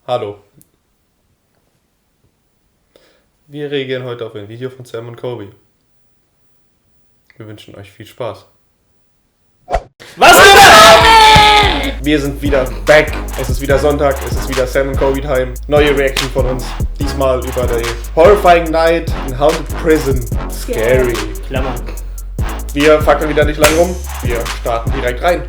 Hallo. Wir reagieren heute auf ein Video von Sam und Colby. Wir wünschen euch viel Spaß. Was? Wir sind wieder back. Es ist wieder Sonntag, es ist wieder Sam und Colby Time. Neue Reaction von uns. Diesmal über die Horrifying Night in Haunted Prison. Scary. Klammer. Wir fackeln wieder nicht lang rum. Wir starten direkt rein.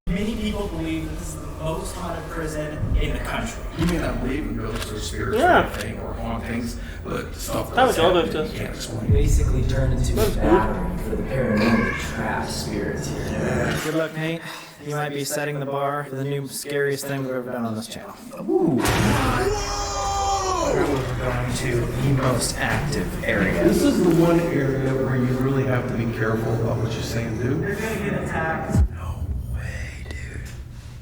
Many people believe this is the most haunted prison in the country. You may not believe in ghosts or spirits or anything or hauntings, but stuff That like was all that of you this. can't explain. Basically turned into a battery for the paranormal trapped spirits here. Good luck, Nate. You might be setting the bar for the new scariest thing we've ever done on this channel. Ooh. We're going to the most active area. This is the one area where you really have to be careful about what you say and do. You're gonna get attacked. No way, dude.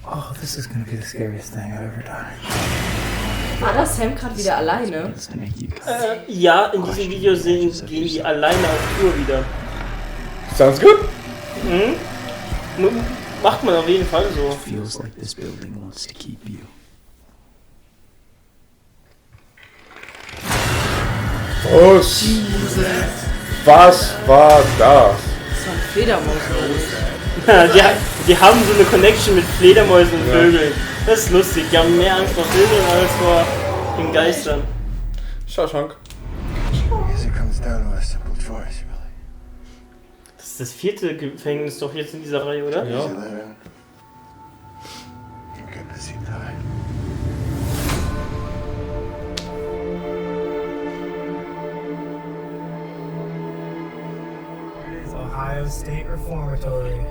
Oh, this is gonna be the scariest thing I've ever done. War das Sam gerade wieder alleine? Ja, in diesem Video gehen die alleine auf Tour wieder. Sounds good. Macht man auf jeden Fall so. Feels like this building wants to keep you. Was war das? Das war ein Fledermaus. Die haben so eine Connection mit Fledermäusen und Vögeln. Das ist lustig. Die haben mehr Angst vor Vögeln als vor den Geistern. Shawshank. It comes down to a simple choice, really. Das ist das 4. Gefängnis doch jetzt in dieser Reihe, oder? Ja. You live in, you get busy die. It is Ohio State Reformatory.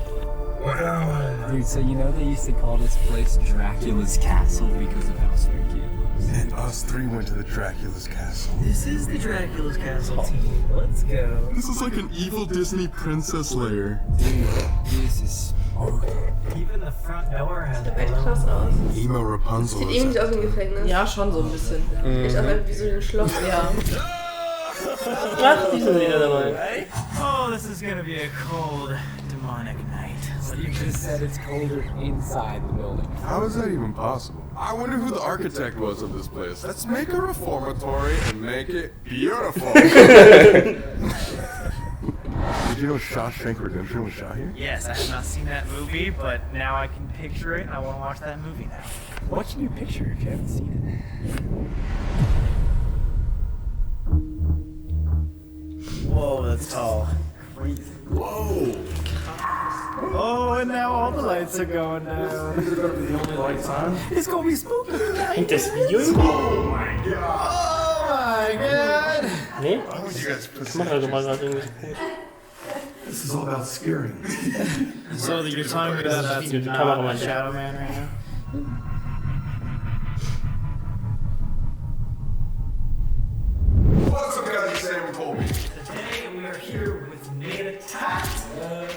Dude, so you know they used to call this place Dracula's Castle because of how spooky it was? And us three went to the Dracula's castle. This is the Dracula's Castle team. Let's go. This is like an evil Disney princess lair. Dude, this is Even the front door has Echt krass aus. Emo Rapunzel Sieht is irgendwie aus wie ein Gefängnis. Ja, schon so ein bisschen. Echt aus wie so ein Schloss. Ja. Ach, die sind wieder dabei. Oh, this is gonna be a cold, demonic night. So you just said it's colder inside the building. How is that even possible? I wonder who the architect was of this place. Let's make a reformatory and make it beautiful. Did you know Shawshank Redemption was shot here? Yes, I have not seen that movie, but now I can picture it and I want to watch that movie now. What should you picture if you haven't seen Whoa, that's tall. Whoa! Oh, and now all the lights are going down. These are gonna be the only lights on? It's gonna be spooky tonight. Und das Video? Oh my god! Oh my god! Nee? Why would you guys put Ich mach also mal gerade irgendwie. This is all about scaring. So you're telling me that that's Die not Kamera a Shadow Man right now? What's up, guys? It's Sam and Colby. Today we are here with Nate Attacked.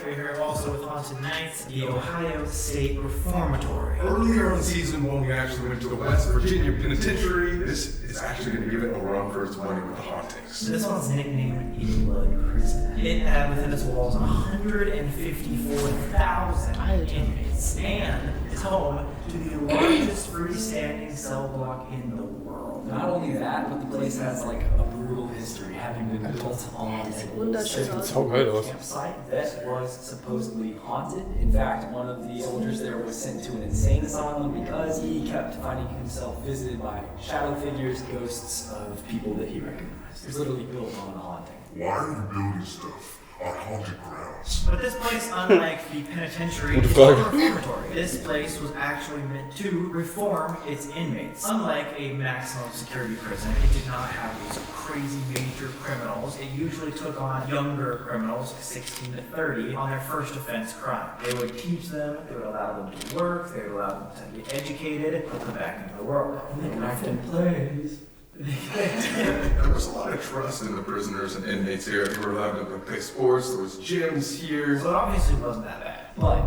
We're here also with Haunted Nights, the Ohio State Reformatory. Earlier in season 1, we actually went to the West Virginia Penitentiary. This is actually going to give it a run for its money with the hauntings. This one's nicknamed Blood Prison. It had within its walls 154,000 inmates and is home to the largest freestanding cell block in the world. Not only that, but the place has like a brutal history, having been built on Wunderschön aus. So geil aus. campsite that was supposedly haunted. In fact, one of the soldiers there was sent to an insane asylum because he kept finding himself visited by shadow figures, ghosts of people that he recognized. It was literally built on a haunting. Why are you building stuff on haunted grounds? But this place, unlike the penitentiary, Gute is Frage. a reformatory. This place was actually meant to reform its inmates. Unlike a maximum security prison, it did not have these crazy major criminals. It usually took on younger criminals, 16 to 30, on their first offense crime. They would teach them, they would allow them to work, they would allow them to get educated, put them back into the world. And they can act in plays. There was a lot of trust in the prisoners and inmates here. They were allowed to play sports. There was gyms here. So it obviously wasn't that bad. But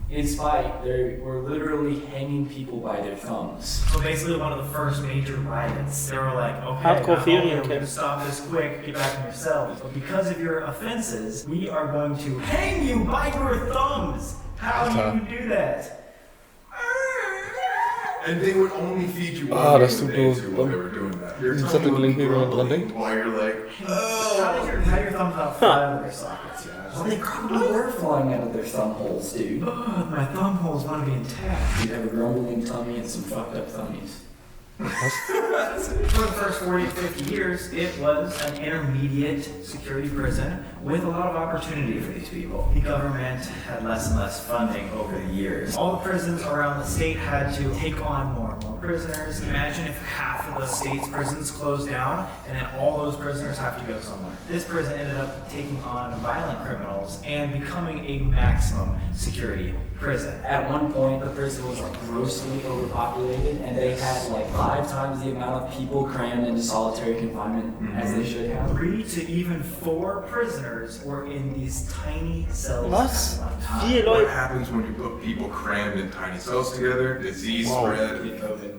in spite, they were literally hanging people by their thumbs. So basically one of the first major riots, they were like, okay, Hardcore not only are we Feriencamp. going to stop this quick, get back in your cells, but because of your offenses, we are going to hang you by your thumbs. How do you do that? And they would only feed you Ah, one das meal a tut day nur too while they were doing that. You're diesen telling Zettel me gelingt, wenn man dran denkt. while you're like, How do your thumbs not fly out of their sockets, yeah? Well, they probably were flying out of their thumb holes, dude. My thumb holes want to be intact. You'd have a grumbling tummy and some fucked up thummies. For the first 40 to 50 years, it was an intermediate security prison with a lot of opportunity for these people. The government had less and less funding over the years. All the prisons around the state had to take on more and more prisoners. Imagine if half of the state's prisons closed down and then all those prisoners have to go somewhere. This prison ended up taking on violent criminals and becoming a maximum security prison. At one point, the prison was like grossly overpopulated, and they had like 5 times the amount of people crammed into solitary confinement as they should have. 3 to even 4 prisoners were in these tiny cells Was? at one time. 4 what Leute. happens when you put people crammed in tiny cells together? Disease spread. COVID.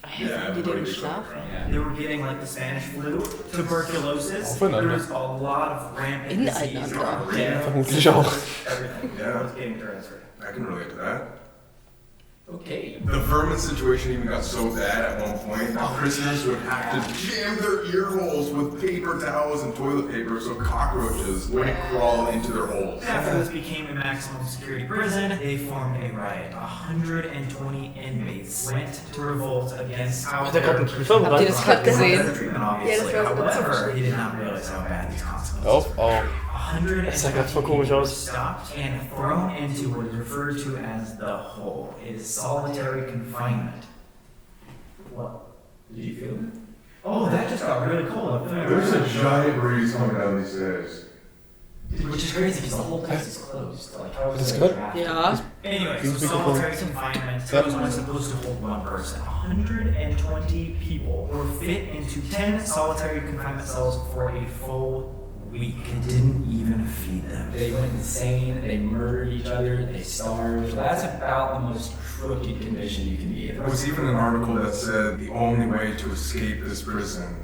Hä, haben die denn geschlafen? They were getting like the Spanish flu, tuberculosis. There Aufeinander. was a lot of rampant disease. Ineinander. Yeah. Vermutlich auch. Everything. Yeah. Was getting transferred. I can relate to that. Okay. The vermin situation even got so bad at one point that prisoners would have to jam their ear holes with paper towels and toilet paper so cockroaches wouldn't crawl into their holes. After this became a maximum security prison, they formed a riot. 120 inmates went to revolt against how Hat er gerade einen Kiefer Habt ihr das gerade gesehen? treatment, Ja, obviously. das war so However, ganz he did not realize how bad these consequences Auf, auf. 120 Das sah grad voll komisch people aus. stopped and thrown into what is referred to as the hole. It is solitary confinement. What? Did you feel it? Oh, that just got really cold up there. There's a giant breeze coming down these stairs. Which is crazy because the whole place is closed. Like, how Das is ist it? gut. Ja. Anyway, Ins so Mikrofon. solitary confinement was only supposed to hold one person. 120 people were fit into 10 solitary confinement cells for a full week. It didn't even feed them. They went insane, they murdered each other, they starved. That's about the most crooked condition you can be in. There was even an article that said the only way to escape this prison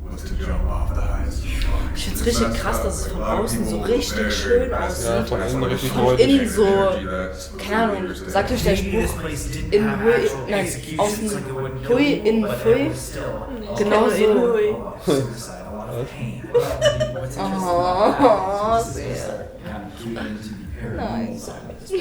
was to jump off the highest floor. Ich find's richtig krass, dass es von außen so richtig schön Ja, aussieht. von innen richtig Und räudig. innen so, keine Ahnung, sagt euch der Maybe this Spruch, place didn't in have Hui, actual nein, executions außen like they would in Hui, Liverpool, innen but Pfui. it was still Genauso. suicide, a lot of pain. What's interesting about Oh, that is this is like kind of getting into the paranormal Nice. side of this.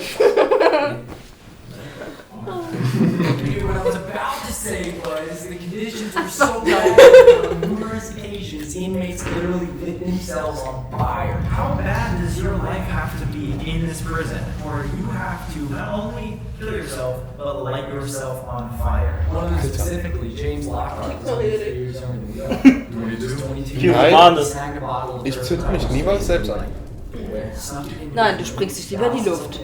Dude, what I was about to say was the conditions were so bad on numerous occasions, inmates literally lit themselves on fire. How bad does your life have to be in this prison where you have to not only kill yourself, but light yourself on fire? One of them specifically, James Lockhart, was only 3 years younger than we are. He was 22. Nein. He sang a bottle of Ich zünd mich niemals selbst an. Nein, du springst dich lieber in die Luft.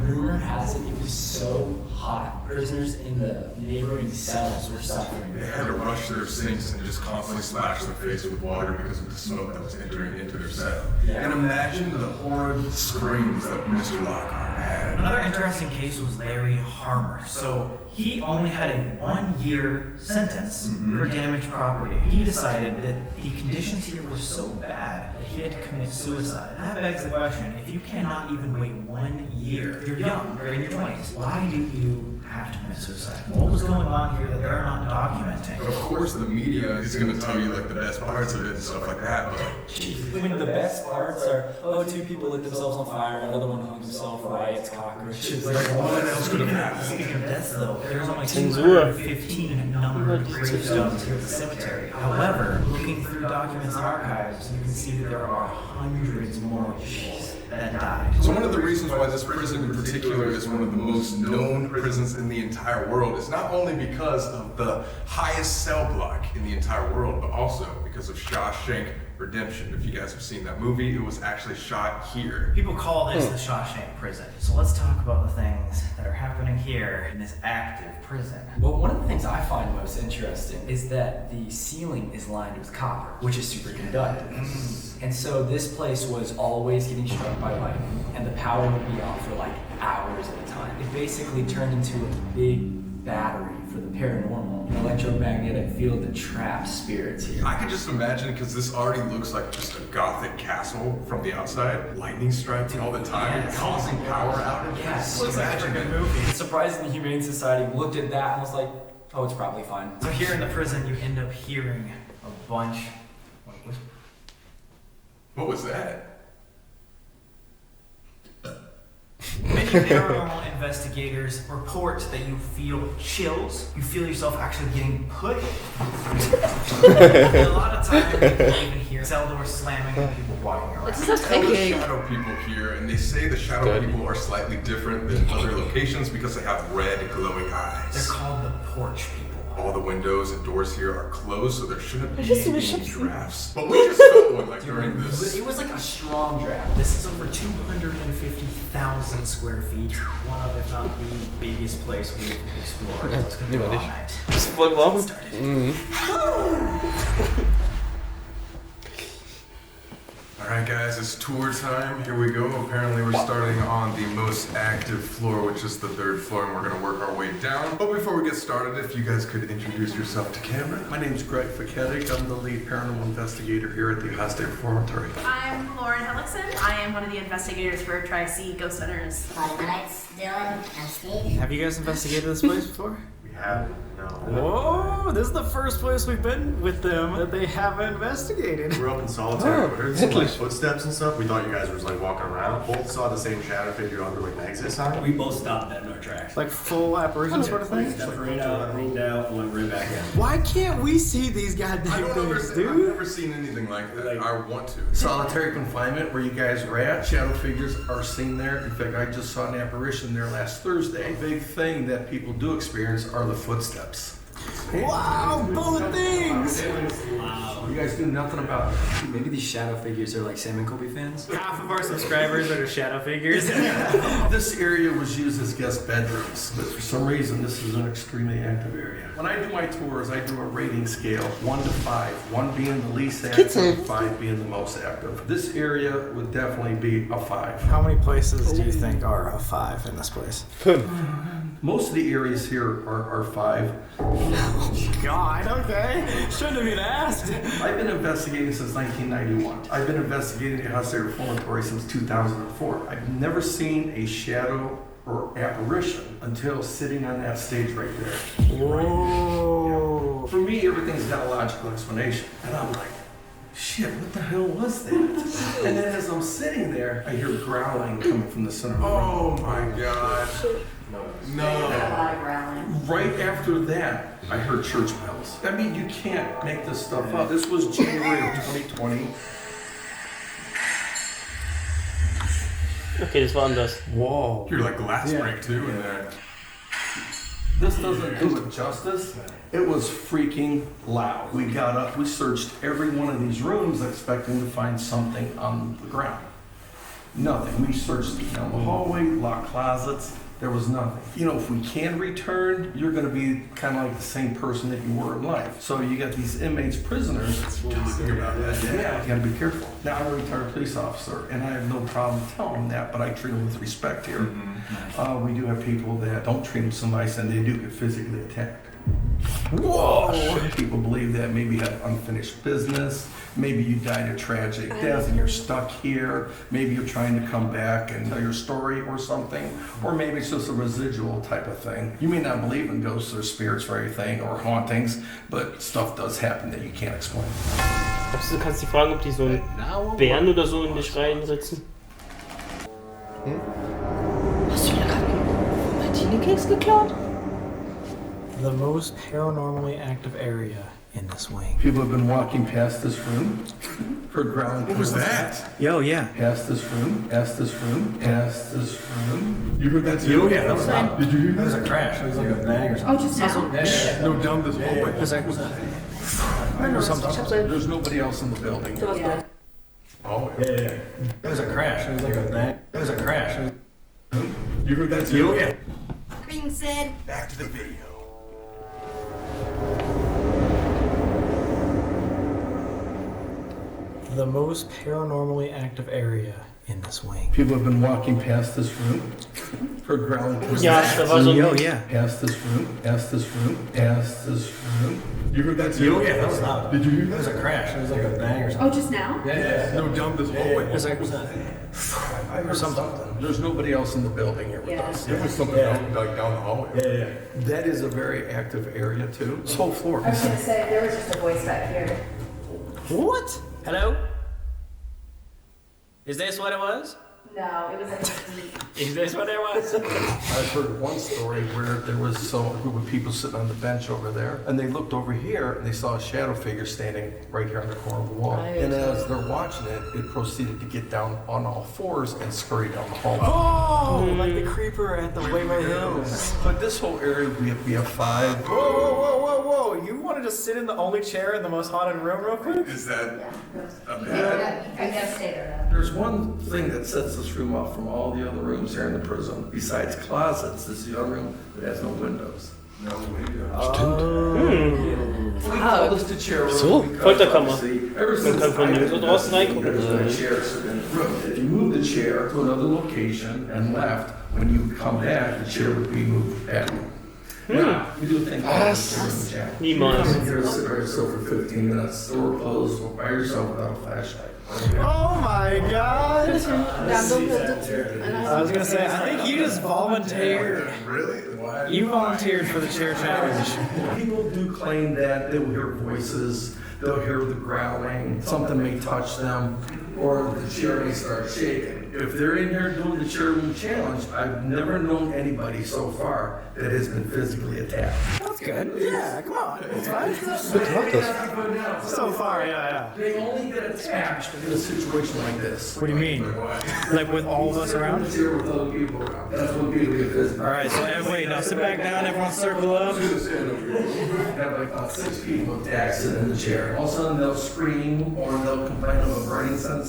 Rumor has it it was so hot. Prisoners in the neighboring cells were suffering. They had to rush their sinks and just constantly splash their face with water because of the smoke that was entering into their cell. Yeah. And imagine the horrid screams that Mr. Lockhart had. Another interesting case was Larry Harmer. So he only had a 1-year sentence for damaged property. He decided that the conditions here were so bad that he had to commit suicide. That begs the question, if you cannot even wait 1 year, you're young, you're in your 20s, why do you have to commit suicide? What was going on here that they're not documenting? Of course, the media is going to tell you like the best parts of it and stuff like that, but I mean, the best parts are, 2 people lit themselves on fire, another one hung himself, riots, cockroaches. like what else could have happened? Speaking of deaths, though, there's only Zensur. 215 numbered gravestones here at the cemetery. However, looking through documents and archives, you can see that there are hundreds more people that died. So one of the reasons why this prison in particular is one of the most known prisons in the entire world is not only because of the highest cell block in the entire world, but also because of Shawshank Redemption. If you guys have seen that movie, it was actually shot here. People call this the Shawshank prison. So let's talk about the things that are happening here in this active prison. Well, one of the things I find most interesting is that the ceiling is lined with copper, which is superconductive. And so this place was always getting struck by lightning, and the power would be off for like hours at a time. It basically turned into a big battery for the paranormal. You know, like electromagnetic field that traps spirits here. I can just imagine, because this already looks like just a gothic castle from the outside. Lightning striking all the time, causing power outages. Yes. Looks like a good movie. It's surprising the Humane Society looked at that and was like, oh, it's probably fine. So here in the prison, you end up hearing a bunch. What was that? Many paranormal investigators report that you feel chills. You feel yourself actually getting put. A lot of times, you even hear cell doors slamming and people walking around. Das ist das There were dreckig. shadow people here, and they say the shadow people are slightly different than other locations because they have red, glowing They're eyes. called the porch people. All the windows and doors here are closed, so there shouldn't be Das ist any beschissen. drafts. But we just felt one like during this. It was like a strong draft. This is over 250,000 square feet. One of, if not the biggest place we've explored. Let's go Lieber all nicht. night. Das wollen wir auch. Alright guys, it's tour time. Here we go. Apparently we're starting on the most active floor, which is the 3rd floor, and we're gonna work our way down. But before we get started, if you guys could introduce yourself to camera. My name is Greg Fakedic. I'm the lead paranormal investigator here at the Ohio State Reformatory. I'm Lauren Hellickson. I am one of the investigators for Tri-C Ghost Hunters. My name's Dylan. I'm Steve. Have you guys investigated this place before? We have no. Whoa, this is the first place we've been with them that they haven't investigated. We're up in solitary. We heard some like endlich. footsteps and stuff. We thought you guys were just like walking around. Both saw the same shadow figure under like an exit sign. We both stopped dead in our tracks. Like full apparition sort of thing? Stepped right out, leaned out, and went right back in. Why can't we see these goddamn I've things, never dude? seen anything like that. I want to. Solitary confinement, where you guys were at, shadow figures are seen there. In fact, I just saw an apparition there last Thursday. Big thing that people do experience are the footsteps. Wow, both things! You guys do nothing about it. Maybe these shadow figures are like Sam and Colby fans? Half of our subscribers are shadow figures. This area was used as guest bedrooms, but for some reason this is an extremely active area. When I do my tours, I do a rating scale, 1 to 5, 1 being the least active, 5 being the most active. This area would definitely be a 5. How many places do you think are a 5 in this place? Most of the areas here are 5. God, okay. Shouldn't have even asked. I've been investigating since 1991. I've been investigating the Ohio State Reformatory since 2004. I've never seen a shadow or apparition until sitting on that stage right there. Whoa. For me, everything's got a logical explanation. And I'm like, shit, what the hell was that? And then as I'm sitting there, I hear growling coming from the center of the room. Oh my god. No. A lot of growling. Right after that, I heard church bells. I mean, you can't make this stuff up. This was January of 2020. Okay, das war anders. Whoa. You're like glass break too in there. This doesn't do it justice. It was freaking loud. We got up, we searched every one of these rooms expecting to find something on the ground. Nothing. We searched down the hallway, locked closets. There was nothing. You know, if we can return, you're going to be kind of like the same person that you were in life. So you got these inmates, prisoners. Think about that. Yeah, you got to be careful. Now, I'm a retired police officer, and I have no problem telling them that, but I treat them with respect here. We do have people that don't treat them so nice, and they do get physically attacked. Whoa! People believe that maybe you have unfinished business, maybe you died a tragic death and you're stuck here, maybe you're trying to come back and tell your story or something, or maybe it's just a residual type of thing. You may not believe in ghosts or spirits or anything or hauntings, but stuff does happen that you can't explain. Du kannst dich fragen, ob die so einen Bären oder so in dich reinsitzen. Hast du mir gerade einen Martini-Keks geklaut? The most paranormally active area in this wing. People have been walking past this room, heard growling. What was that? Yo, yeah. Past this room, past this room, past this room. You heard that too? Yeah, that was loud. Did you hear It was that? a crash. It was like a bang or something. Oh, just now. No, down this hallway. There's nobody else in the building. Oh, Yeah. It was a crash. It was like a bang. It was a crash. you heard that too? Yeah. Being said, Back to the video. The most paranormally active area in this wing. People have been walking past this room. Heard growling. Ja, da war so ein... Oh, yeah. Past this room, past this room, past this room. You heard that too? Oh, yeah, that was loud. Did you hear that? It was a crash. It was like a bang or something. Oh, just now? Yeah. No, down this hallway. It was like, I heard something. There's nobody else in the building here with us. There was something down the hallway. Yeah. That is a very active area too. This whole floor. I was gonna say, there was just a voice back here. What? Hello? Is this what it was? No, it was like a deep. Is this what it was? I've heard one story where there was a group of people sitting on the bench over there, and they looked over here and they saw a shadow figure standing right here on the corner of the wall. Right. And as they're watching it, it proceeded to get down on all fours and scurry down the hall. Oh, like the creeper at the Wayway Hills. But this whole area, we have 5. Whoa. You wanted to sit in the only chair in the most haunted room real quick? Is that a bad? I gotta stay there. There's one thing that sets this room off from all the other rooms here in the prison. Besides closets, this is the only room that has no windows. No windows. We call this the chair room. So? because Folterkammer. obviously, ever since kann von I've links been und draußen there, reingucken. there's been a chair sitting in the room. If you move the chair to another location and left, when you come back, the chair would be moved back. Now, we do think about this chair room chat. Niemals. You come in here, sit by yourself for 15 minutes, door closed, by yourself without a flashlight. Oh my god! Ja, dunkel sitzen. I was gonna say, I think you just volunteered. Really? Why? You volunteered for the chair challenge. People do claim that they will hear voices, they'll hear the growling, something may touch them, or the chair may start shaking. If they're in here doing the chair room challenge, I've never known anybody so far that has been physically attacked. That's good. Yeah, come on. It's fine. So far, yeah. They only get attacked in a situation like this. What do you mean? Like with all of us around? It's here with other people around. That's when people get physically. Alright, so wait, now sit back down, everyone circle up. Have like about 6 people attack sitting in the chair. All of a sudden they'll scream or they'll complain of a burning sensation.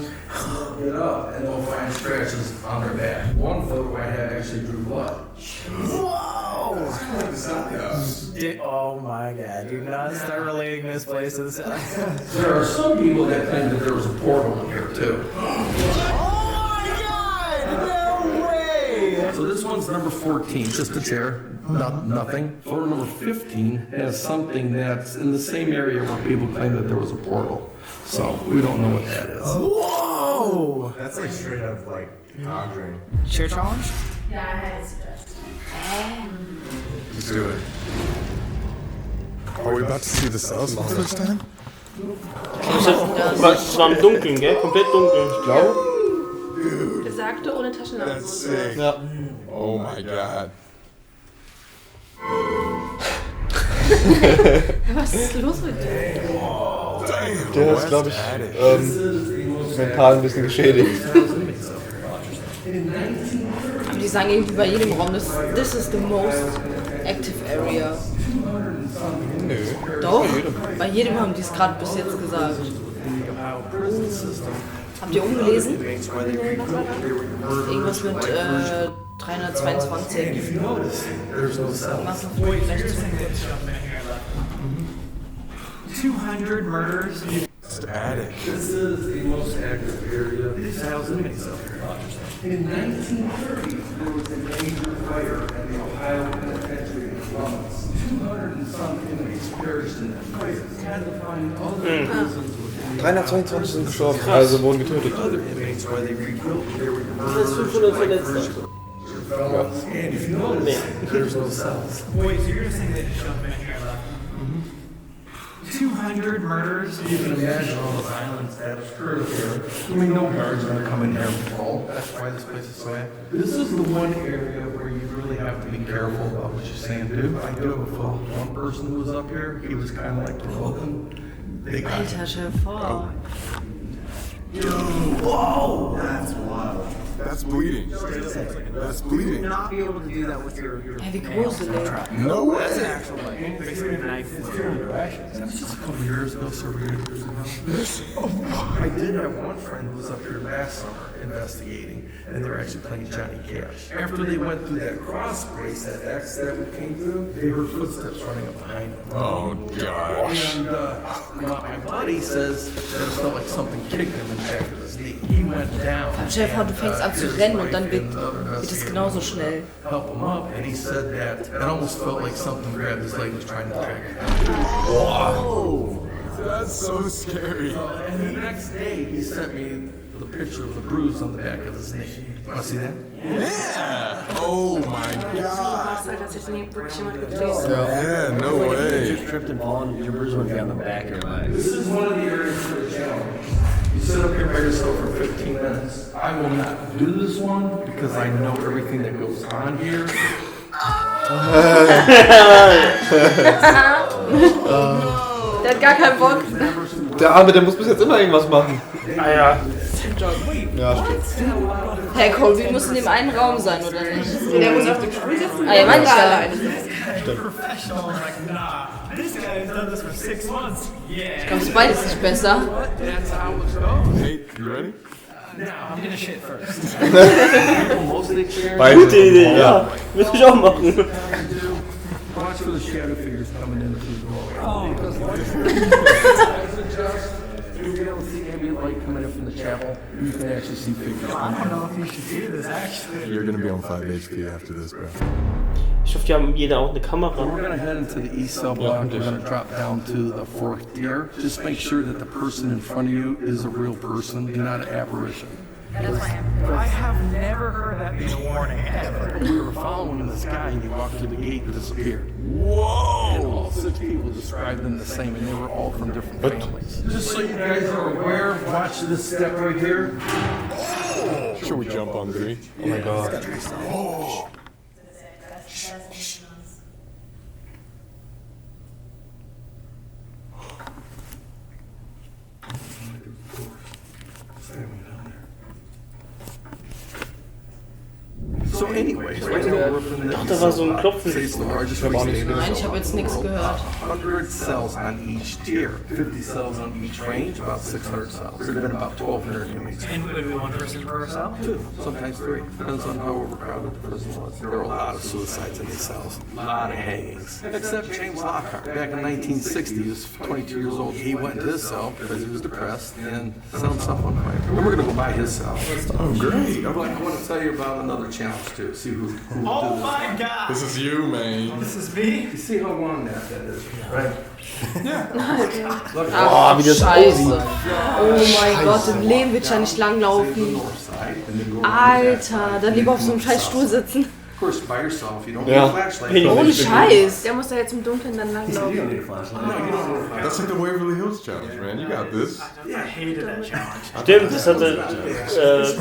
They'll get up and they'll find scratches on their back. One photo I had actually drew blood. Whoa! Oh my god, do not start relating this place to the There are some people that think that there was a portal in here too. So this one's number 14, just a chair, nothing. Photo number 15 has something that's in the same area where people claim that there was a portal. So we don't know what that is. Whoa! That's like straight up like Conjuring. Chair challenge? Yeah, I had to suggest. Let's do it. Are we about to see the cells for the first time? Es war im Dunkeln, gell? Komplett dunkel. Ich glaube. Gesagte ohne Taschenlampe. That's sick. Ja. Oh my god. Was ist los mit dir? Der ist, glaube ich, mental ein bisschen geschädigt. Aber die sagen irgendwie bei jedem Raum, this is the most active area. Nö. Doch, bei jedem haben die es gerade bis jetzt gesagt. Habt ihr umgelesen? Irgendwas mit 322. Irgendwas noch gleich zu. 200 murders. Static. This is the most active area. This house inmates up here. In 1930, there was a major fire at the Ohio Penitentiary in Columbus. 200 and some inmates perished in that fire. Had to find other prisons within 322 sind gestorben, also wurden getötet. other inmates where they rebuilt. They were Das ist 500 Verletzte. And if you notice, there's no cells. Wait, so you're saying they just jumped back here and left? 200 murders? You can imagine all the violence that occurred here. I mean, no guards are going to come in here and patrol. That's why this place is so active. This is the one area where you really have to be careful about what you're saying, dude. I do have a photo. One person who was up here, he was kind of like provoking. They got Alter, stell dir vor. Whoa! That's wild. That's bleeding. That's bleeding. Not be able to do that with your Ey, wie gruselig. No way. That's an actual like basically a knife. That's just a couple years ago, several years ago. I did have one friend who was up here last summer, investigating, and they were actually playing Johnny Cash. After they went through that cross brace, that X that we came through, they heard footsteps running up behind them. Oh, gosh. And my buddy says that it felt like something kicked him in the back of his knee. He went down. Stell dir vor, du fängst an zu rennen und dann wird es genauso schnell. Help him up, and he said that it almost felt like something grabbed his leg and was trying to drag him. Whoa! That's so scary. And the next day, he sent me the picture of the bruise on the back of his knee. Want to see that? Yeah! Oh my god! Yeah, no way. You just tripped and fallen, your bruise would be on the back of your leg. This is one of the areas for the challenge. You sit up here by yourself for 15 minutes. I will not do this one because I know everything that goes on here. Der hat gar keinen Bock. Der Arme, der muss bis jetzt immer irgendwas machen. Ah ja. Ja, stimmt. Hey, Colby muss in dem einen Raum sein, oder nicht? Der muss auf dem Stuhl sitzen. Ah, ja, meine ich alleine. Ich glaube, beides ist nicht besser. Hey, you ready? I'm gonna shit first. Gute Idee, ja. Würde ich auch machen. Watch for the shadow figures coming in through the doorway. Oh, you'll be able to see ambient light coming in from the chapel. You can actually see figures. I don't know if you should do this, actually. You're gonna be on 5 HP after this, bro. Ich hoffe, die haben jeder auch eine Kamera. We're going to head into the east cell block. We're going to drop down to the fourth tier. Just make sure that the person in front of you is a real person and not an apparition. I have never heard that be a warning, ever. We were following this guy and he walked through the gate and disappeared. Whoa! And all 6 people described them the same and they were all from different families. Just so you guys are aware, watch this step right here. Oh. Should we jump on 3? Oh my god. Oh. So anyways, right now we're from the Ach, da war so ein Klopfen. It's the largest Nein, ich habe jetzt nichts gehört. 100 cells on each tier, 50 cells on each range, about 600 cells. There have been about 1,200 inmates. And would it be one person per cell? 2, sometimes 3. Depends on how overcrowded the prison was. There were a lot of suicides in these cells, a lot of hangings. Except James Lockhart. Back in 1960, he was 22 years old. He went to his cell because he was depressed and set himself on fire. And we're going to go by his cell. Oh, great. But I want to tell you about another challenge too. See who will Oh do this. my god! This is you, man. This is me? You see how long that is, right? Ach, Scheiße. Oh mein Gott, im Leben wird ja nicht langlaufen. Alter, dann lieber auf so einem scheiß Stuhl sitzen. Ja. Ohne Scheiß. Der muss da jetzt im Dunkeln dann langlaufen. That's like the Waverly Hills challenge, man. You got this. I hated that challenge. Stimmt, das hatte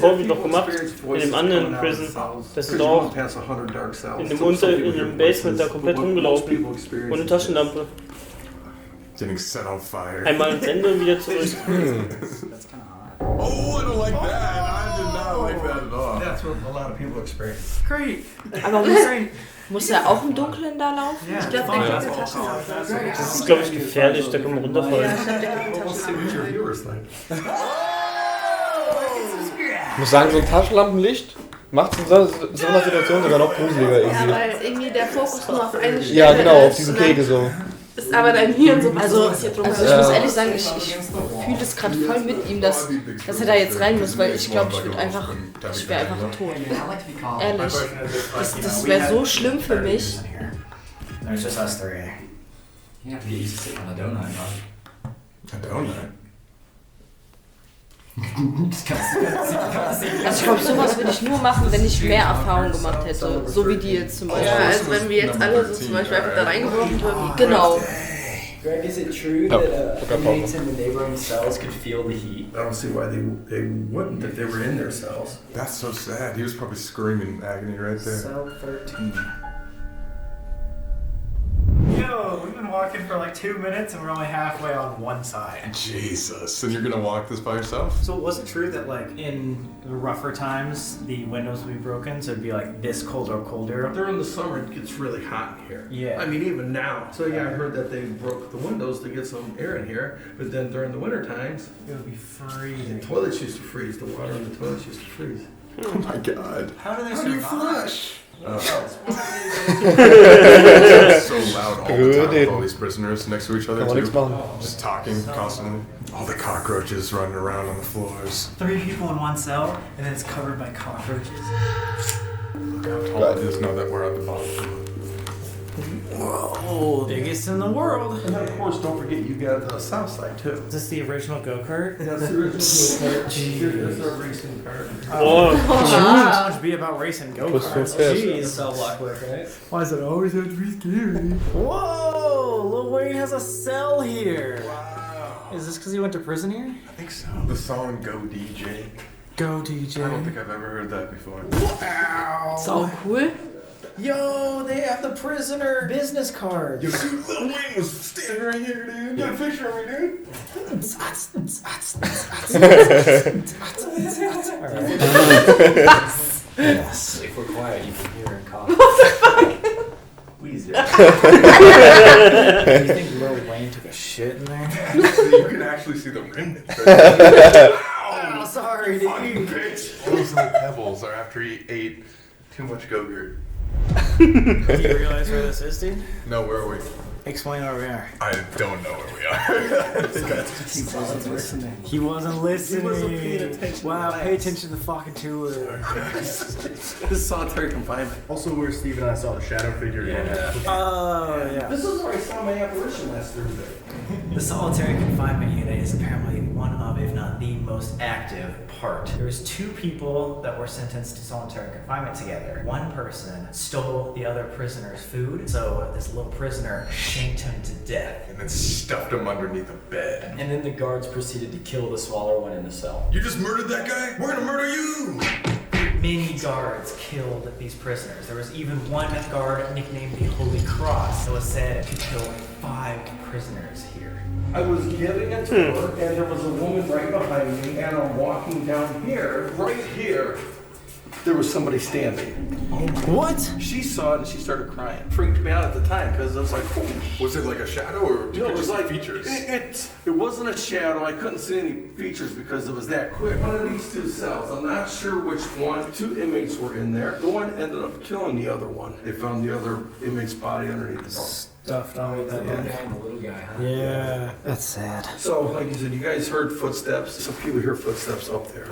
Colby doch gemacht in dem anderen Prison. Das ist auch in dem Basement da komplett rumgelaufen. Ohne Taschenlampe. Getting set on fire. Einmal ans Ende und wieder zurück. Oh, I don't like that. I did not like that at all. That's what a lot of people experience. Great. Aber muss er auch im Dunkeln da laufen? Ich glaube, der kriegt eine Taschenlampe. Das ist, glaube ich, gefährlich, da kann man runterfallen. Ja, ich glaube, der kriegt eine Taschenlampe. Ich muss sagen, so ein Taschenlampenlicht macht es in so einer Situation sogar noch gruseliger Ja, irgendwie. weil irgendwie der Fokus nur auf eine Stelle Ja, genau, auf ist diesen und dann Kegel so. ist aber dein Hirn so Also passiert ich muss ehrlich sagen, ich fühle das gerade voll mit ihm, dass er da jetzt rein muss, weil ich glaube, ich wäre einfach tot. Ehrlich. Das wäre so schlimm für mich. There's just us three. You have to get used to sitting on a donut, huh? A donut? Also ich glaube, sowas würde ich nur machen, wenn ich mehr Erfahrung gemacht hätte. So wie die jetzt zum Beispiel. Ja, also wenn wir jetzt alle so zum Beispiel einfach da reingeworfen würden. Genau. Greg, is it true that inmates in the neighboring cells could feel the heat? I don't see why they wouldn't if they were in their cells. That's so sad. He was probably screaming in agony right there. Cell 13. Yo, we've been walking for like 2 minutes and we're only halfway on one side. Jesus. And you're gonna walk this by yourself? So was it true that like in the rougher times the windows would be broken, so it'd be like this cold or colder? During the summer it gets really hot in here. Yeah. I mean even now. So yeah, I heard that they broke the windows to get some air in here, but then during the winter times it would be freezing. The toilets used to freeze. The water in the toilets used to freeze. Oh my god. How do they How do you flush? So loud all the time with all these prisoners next to each other too. Just talking constantly. All the cockroaches running around on the floors. 3 people in one cell, and then it's covered by cockroaches. Look how tall it is now that we're at the bottom. Whoa, biggest in the world. And then of course, don't forget you got the south side too. Is this the original go-kart? That's the original go-kart. Here's our racing car. Oh, challenge be about racing go-karts. Jeez. Cell block quick, right? Why does it always have to be scary? Whoa, Lil Wayne has a cell here. Wow. Is this because he went to prison here? I think so. The song Go DJ. Go DJ. I don't think I've ever heard that before. Wow. So cool. Yo, they have the prisoner business card. Yo, dude, Lil Wayne was standing right here, dude. Got a picture of me, dude. Yes. If we're quiet, you can hear her cough. Weezer. Do you think Lil Wayne took a shit in there? You can actually see the remnants. Oh, sorry, dude. Fucking bitch. All those little pebbles are after he ate too much Go-Gurt. Do you realize where this is, dude? No, where are we? Explain where we are. I don't know where we are. He wasn't listening. He wasn't listening. He wasn't paying attention. Wow, pay attention to the fucking tour. This is solitary confinement. Also, where Steve and I saw the shadow figure. Oh, yeah. This is where I saw my apparition last Thursday. The solitary confinement unit is apparently one of, if not the most active part. There was 2 people that were sentenced to solitary confinement together. One person stole the other prisoner's food, so this little prisoner shanked him to death. And then stuffed him underneath a bed. And then the guards proceeded to kill the smaller one in the cell. You just murdered that guy? We're gonna murder you! Many guards killed these prisoners. There was even one guard nicknamed the Holy Cross that was said to kill 5 prisoners here. I was giving a tour, and there was a woman right behind me, and I'm walking down here, right here. There was somebody standing. What? She saw it and she started crying. Freaked me out at the time because I was like, oh. Was it like a shadow or No, it was like features? It wasn't a shadow. I couldn't see any features because it was that quick. One of these 2 cells, I'm not sure which one. 2 inmates were in there. The one ended up killing the other one. They found the other inmate's body underneath the door. Stuffed on with that guy and the little guy, huh? Yeah, that's sad. So, like you said, you guys heard footsteps. Some people hear footsteps up there.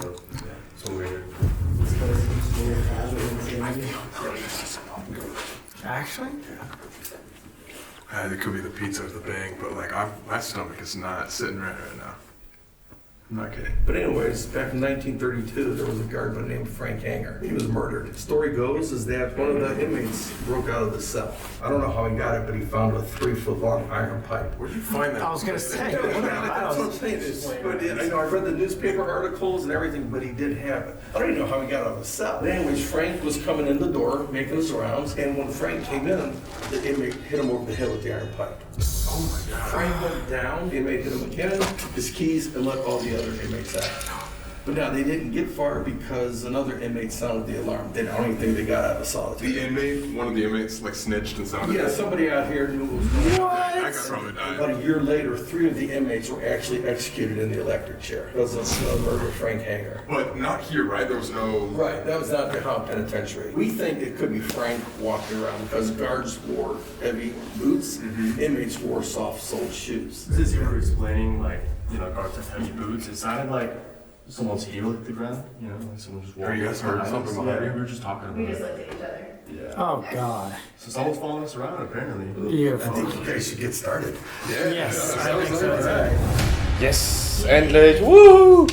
So weird. Actually? It could be the pizza or the bang, but like my stomach is not sitting right now. I'm not kidding. But anyways, back in 1932, there was a guard by the name of Frank Hanger. He was murdered. The story goes is that one of the inmates broke out of the cell. I don't know how he got it, but he found a 3-foot-long iron pipe. Where'd you find that? I was gonna say. That's what I'm saying. But I know I read the newspaper articles and everything, but he did have it. I don't even know how he got out of the cell. But anyways, Frank was coming in the door, making his rounds, and when Frank came in, the inmate hit him over the head with the iron pipe. Oh my god. Frank went down, the inmate hit him again, his keys, and let all the other inmates out. But now they didn't get far because another inmate sounded the alarm. They don't even think they got out of solitary. The inmate, one of the inmates, like snitched and sounded. Yeah, somebody out here knew what was going on. I got probably died. About a year later, 3 of the inmates were actually executed in the electric chair because of the murder of Frank Hanger. But not here, right? There was no. Right, that was not the Howe Penitentiary. We think it could be Frank walking around because guards wore heavy boots, inmates wore soft-soled shoes. Since you were explaining, like, guards have heavy boots, it sounded like someone's heel hit the ground, like someone just walking. Or you guys heard something behind you? We were just talking about We just it. looked at each other. Yeah. Oh, God. So someone's following us around, apparently. Beautiful. I think you guys should get started. Yes, Yeah, I think so. Yes, endlich. Woo!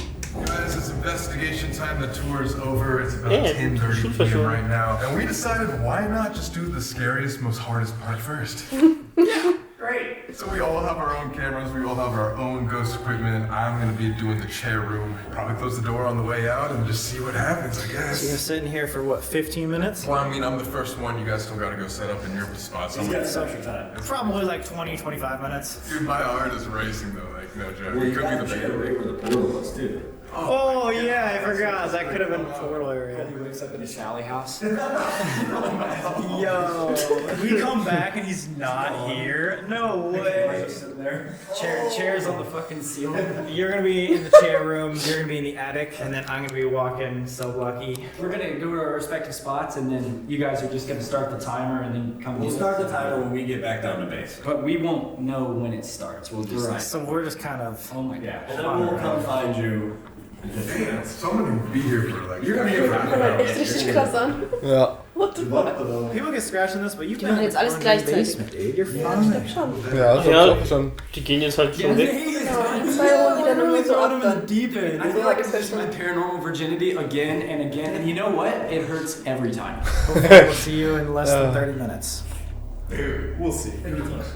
Guys, it's investigation time. The tour is over. It's about Yeah, 10:30 for p.m. sure. right now. And we decided why not just do the scariest, most hardest part first? Right. Great. So we all have our own cameras, we all have our own ghost equipment. I'm gonna be doing the chair room. Probably close the door on the way out and just see what happens, I guess. So you're sitting here for what, 15 minutes? Well, I mean, I'm the first one. You guys still gotta go set up in your spots. He's got social time. Probably like 20, 25 minutes. Dude, my heart is racing though, like no joke. Well, It you could got be the the chair right where the portal was too. Oh yeah, I forgot. That could have been portal area. He wakes up in his Sally house. Yo, we come back and he's not here. No way. Chairs on the fucking ceiling. You're gonna be in the chair room. You're gonna be in the attic, and then I'm gonna be walking so lucky. We're gonna go to our respective spots, and then you guys are just gonna start the timer, and then come. We'll start the timer when we get back down to base. But we won't know when it starts. We'll just. Right. So we're just kind of. Oh my god. And then we'll come find you. Damn, someone will be here for like. You're gonna be here for Hört echt richtig krass an. Ja. What the fuck? People get scratched in this, but you've Die machen jetzt alles gleichzeitig. You're fine. Ja, ich glaub schon. Ja, das hab ich auch schon. Die gehen jetzt halt schon weg. Genau, 2 Runden wieder nur so ab dann. Deep end. I feel like it's just my paranormal virginity again and again, and you know what? It hurts every time. We'll see you in less than 30 minutes. Dude, we'll see.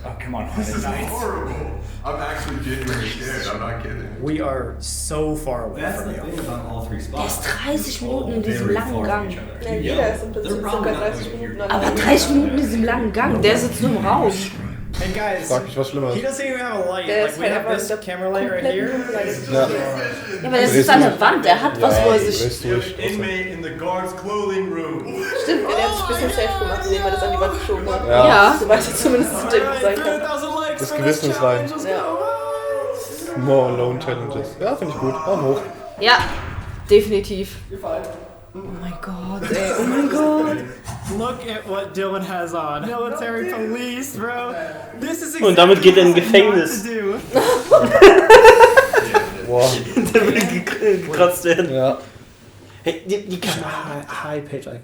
Oh, come on. This is horrible. I'm actually genuinely scared. I'm not kidding. We are so far away That's from the you. thing about all three Der spots. ist 30 Minuten in diesem langen Gang. Ja, jeder ist im Prinzip ca. 30 Minuten. Aber 30 Minuten in diesem langen Gang, der sitzt nur im Raum. And guys, Frag mich was Schlimmeres. he doesn't even have a light. Der Like ist we halt have einfach this der camera light right here. Ja. Ja, aber das ist an der Wand, der hat was, wo er sich... Drehst durch. Inmate in the guard's clothing room. Stimmt, der hat sich ein bisschen safe gemacht, indem er das an die Wand geschoben hat. Ja. So weit er zumindest zu dem sein kann. Das Gewissen ist rein. Ja. More Alone Challenges. Ja, finde ich gut. Daumen hoch. Ja, definitiv. Oh mein Gott, ey, oh mein Gott. Look at what Dylan has on. Military police, bro. This is exactly Und damit geht er in Gefängnis. Boah. Der will gekratzt werden. Ja. Hey, die Kamera. High pitch, like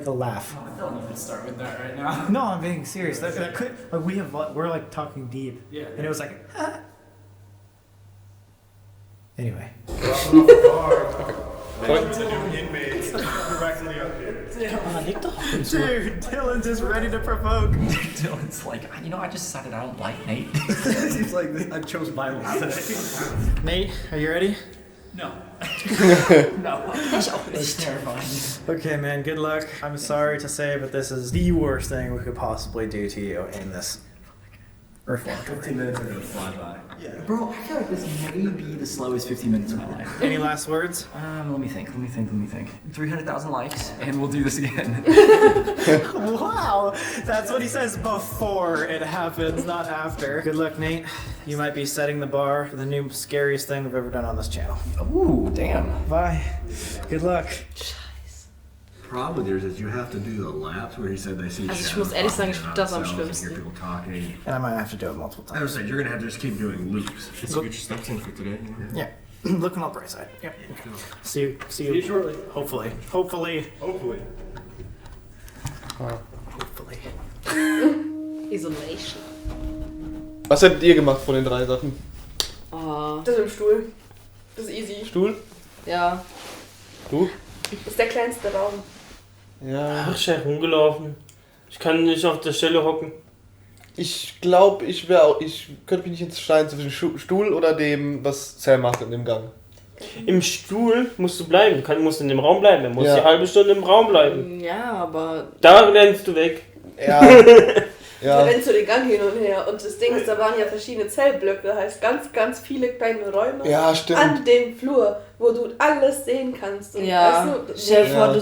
a laugh. I don't even start with that right now. No, I'm being serious. That could, like, we're like talking deep. Yeah. And it was like, Anyway. Dude, Dylan's just ready to provoke. Dylan's like, you know, I just decided I don't like Nate. He's like, I chose violence today. Nate, are you ready? No. No. It's terrifying. Okay, man, good luck. I'm sorry to say, but this is the worst thing we could possibly do to you in this reform. 15 minutes are gonna fly by. Yeah. Bro, I feel like this may be the slowest 15 minutes of my life. Any last words? Let me think. 300,000 likes, and we'll do this again. Wow, that's what he says before it happens, not after. Good luck, Nate. You might be setting the bar for the new scariest thing we've ever done on this channel. Ooh, damn. Bye. Good luck. Problem with yours is you have to do the laps where he said they see Also ich muss ehrlich sagen, ich finde das am schlimmsten. And I might have to do it multiple I was times. saying, you're gonna have to just keep doing loops. Just get your steps in for today. Yeah. Look on the bright side. Yep. See you shortly. Hopefully. Hopefully. Hopefully. Isolation. Was habt ihr gemacht von den 3 Sachen? Oh. Das im Stuhl. Das ist easy. Stuhl? Ja. Du? Das ist der kleinste Raum. Ja. Ach, ich bin rumgelaufen. Ich kann nicht auf der Stelle hocken. Ich glaube, ich könnte mich nicht entscheiden zwischen Stuhl oder dem, was Sam macht in dem Gang. Im Stuhl musst du bleiben. Du musst in dem Raum bleiben. Du musst Ja. die halbe Stunde im Raum bleiben. Ja, aber... Da rennst du weg. Ja. Da rennst du den Gang hin und her. Und das Ding ist, da waren ja verschiedene Zellblöcke. Das heißt, ganz, ganz viele kleine Räume Ja, stimmt. an dem Flur, wo du alles sehen kannst. Und Ja, weißt du, stell dir vor,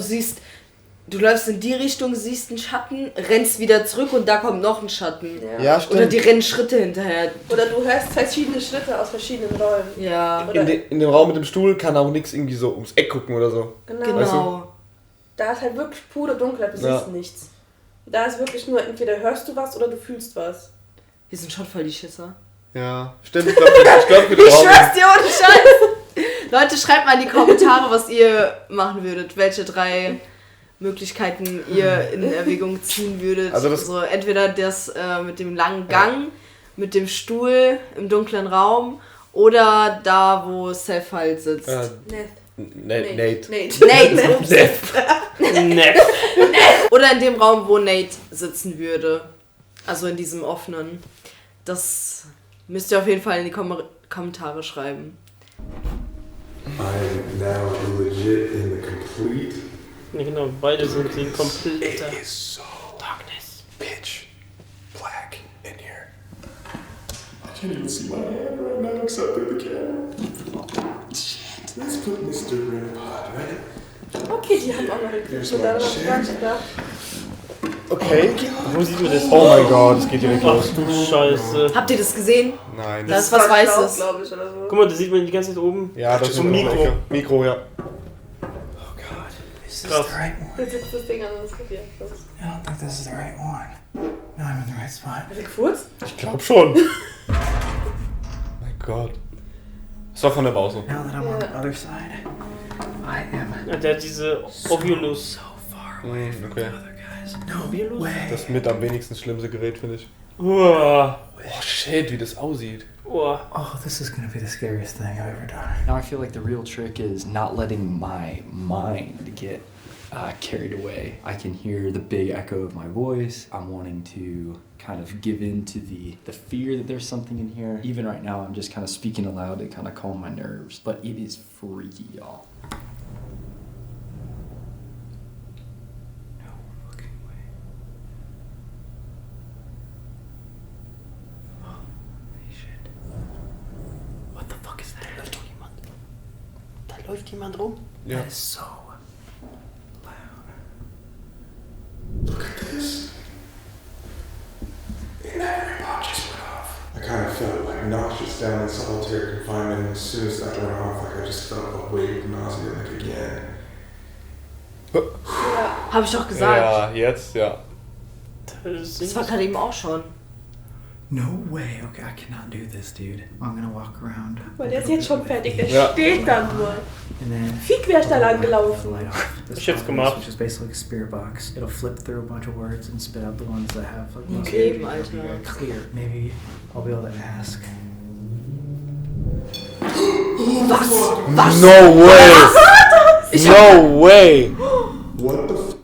du läufst in die Richtung, siehst einen Schatten, rennst wieder zurück und da kommt noch ein Schatten. Ja, stimmt. Oder die rennen Schritte hinterher. Oder du hörst verschiedene Schritte aus verschiedenen Räumen. Ja. Oder In dem Raum mit dem Stuhl kann auch nichts irgendwie so ums Eck gucken oder so. Genau. Weißt du? Da ist halt wirklich pure Dunkelheit, du Ja. siehst nichts. Da ist wirklich nur, entweder hörst du was oder du fühlst was. Wir sind schon voll die Schisser. Ja, stimmt. Ich glaub, Ich schwör's dir ohne Scheiß. Leute, schreibt mal in die Kommentare, was ihr machen würdet. Welche 3 Möglichkeiten ihr in Erwägung ziehen würdet. Also das- so entweder das mit dem langen Gang, mit dem Stuhl im dunklen Raum oder da, wo Seth halt sitzt. Nate. Nate. Oder in dem Raum, wo Nate sitzen würde. Also in diesem offenen. Das müsst ihr auf jeden Fall in die Kommentare schreiben. I'm now legit in the complete. Ja, genau, beide sind in kompletter It is so darkness. Pitch black in here. I can't even see my hand right now except through the camera. Shit. Let's put Mr. Grandpa, right? Okay, die haben auch noch gekriegt. So, da was gar nicht da. Okay. Wo sieht man das? Oh mein Gott, es geht direkt los. Ach du Scheiße. Habt ihr das gesehen? Nein. Das ist was Weißes. Glaube ich, oder so. Guck mal, das sieht man die ganze Zeit oben. Ja, das ist so ein Mikro. Mikro, ja. Oh God, is this Krass. the right one? Jetzt sitzt das Ding an das Klavier. I don't think this is the right one. No, I'm in the right spot. Hat er gefurzt? Ich glaub schon. Mein Gott. Das war von der Pause. Now that I'm on the other side, I am Ja, der hat diese Ovilus. so far away from Okay. the other guys. No way. Das mit am wenigsten schlimmste Gerät, finde ich. Uah. Oh shit, wie das aussieht. Uah. Oh, this is gonna be the scariest thing I've ever done. Now I feel like the real trick is not letting my mind get carried away. I can hear the big echo of my voice. I'm wanting to kind of give in to the fear that there's something in here. Even right now, I'm just kind of speaking aloud to kind of calm my nerves. But it is freaky, y'all. No fucking way. Holy shit. What the fuck is that? Da läuft jemand rum. Ja. That is so loud. Look at this. The battery box just went off. I kind of felt like nauseous down in solitary confinement. As soon as that went off, like I just felt a wave of nausea like again. Hab ich doch gesagt. Ja, jetzt, ja. Das war gerade eben auch schon. No way. Okay, I cannot do this, dude. I'm gonna walk around. Weil der ist jetzt schon fertig. Der Ja. steht da nur. And then Fick, wer ist da lang gelaufen? light off. This Ich hab's box, gemacht. which is basically a spirit box. It'll flip through a bunch of words and spit out the ones that have like most Okay, energy. Alter. It'll be very clear. Maybe I'll be able to ask. Was? Was? No way! No way! What the f?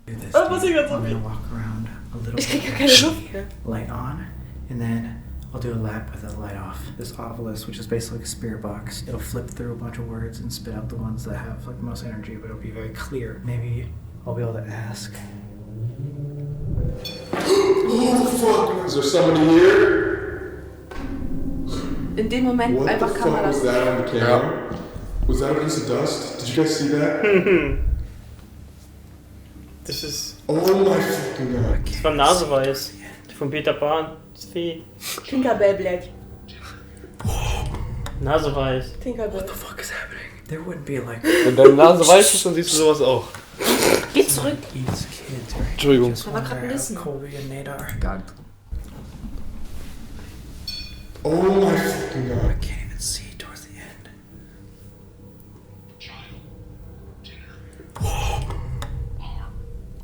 Do this. Oh, was ich dude. grad so I'm viel? gonna walk around a little Ich krieg bit. gar keine Luft mehr. Light on, and then I'll do a lap with the light off. This obelisk, which is basically like a spirit box, it'll flip through a bunch of words and spit out the ones that have like most energy, but it'll be very clear. Maybe I'll be able to ask. What the fuck? Is there somebody here? In dem Moment What the einfach kann man fuck das. was that on the camera? Was that a piece of dust? Did you guys see that? Das ist. Oh my fucking god. Das war Naseweiß. Von Peter Pan. Fee. Tinkerbell, Blatt. Naseweiß. Tinkerbell. What the fuck is happening? There wouldn't be like. Wenn deine Nase weiß ist, dann siehst du sowas auch. Geh zurück. Eats kids, right? Entschuldigung. Da war gerade ein Nissen. Colby and Nadar. God. Oh my fucking I god. can't even see towards the end.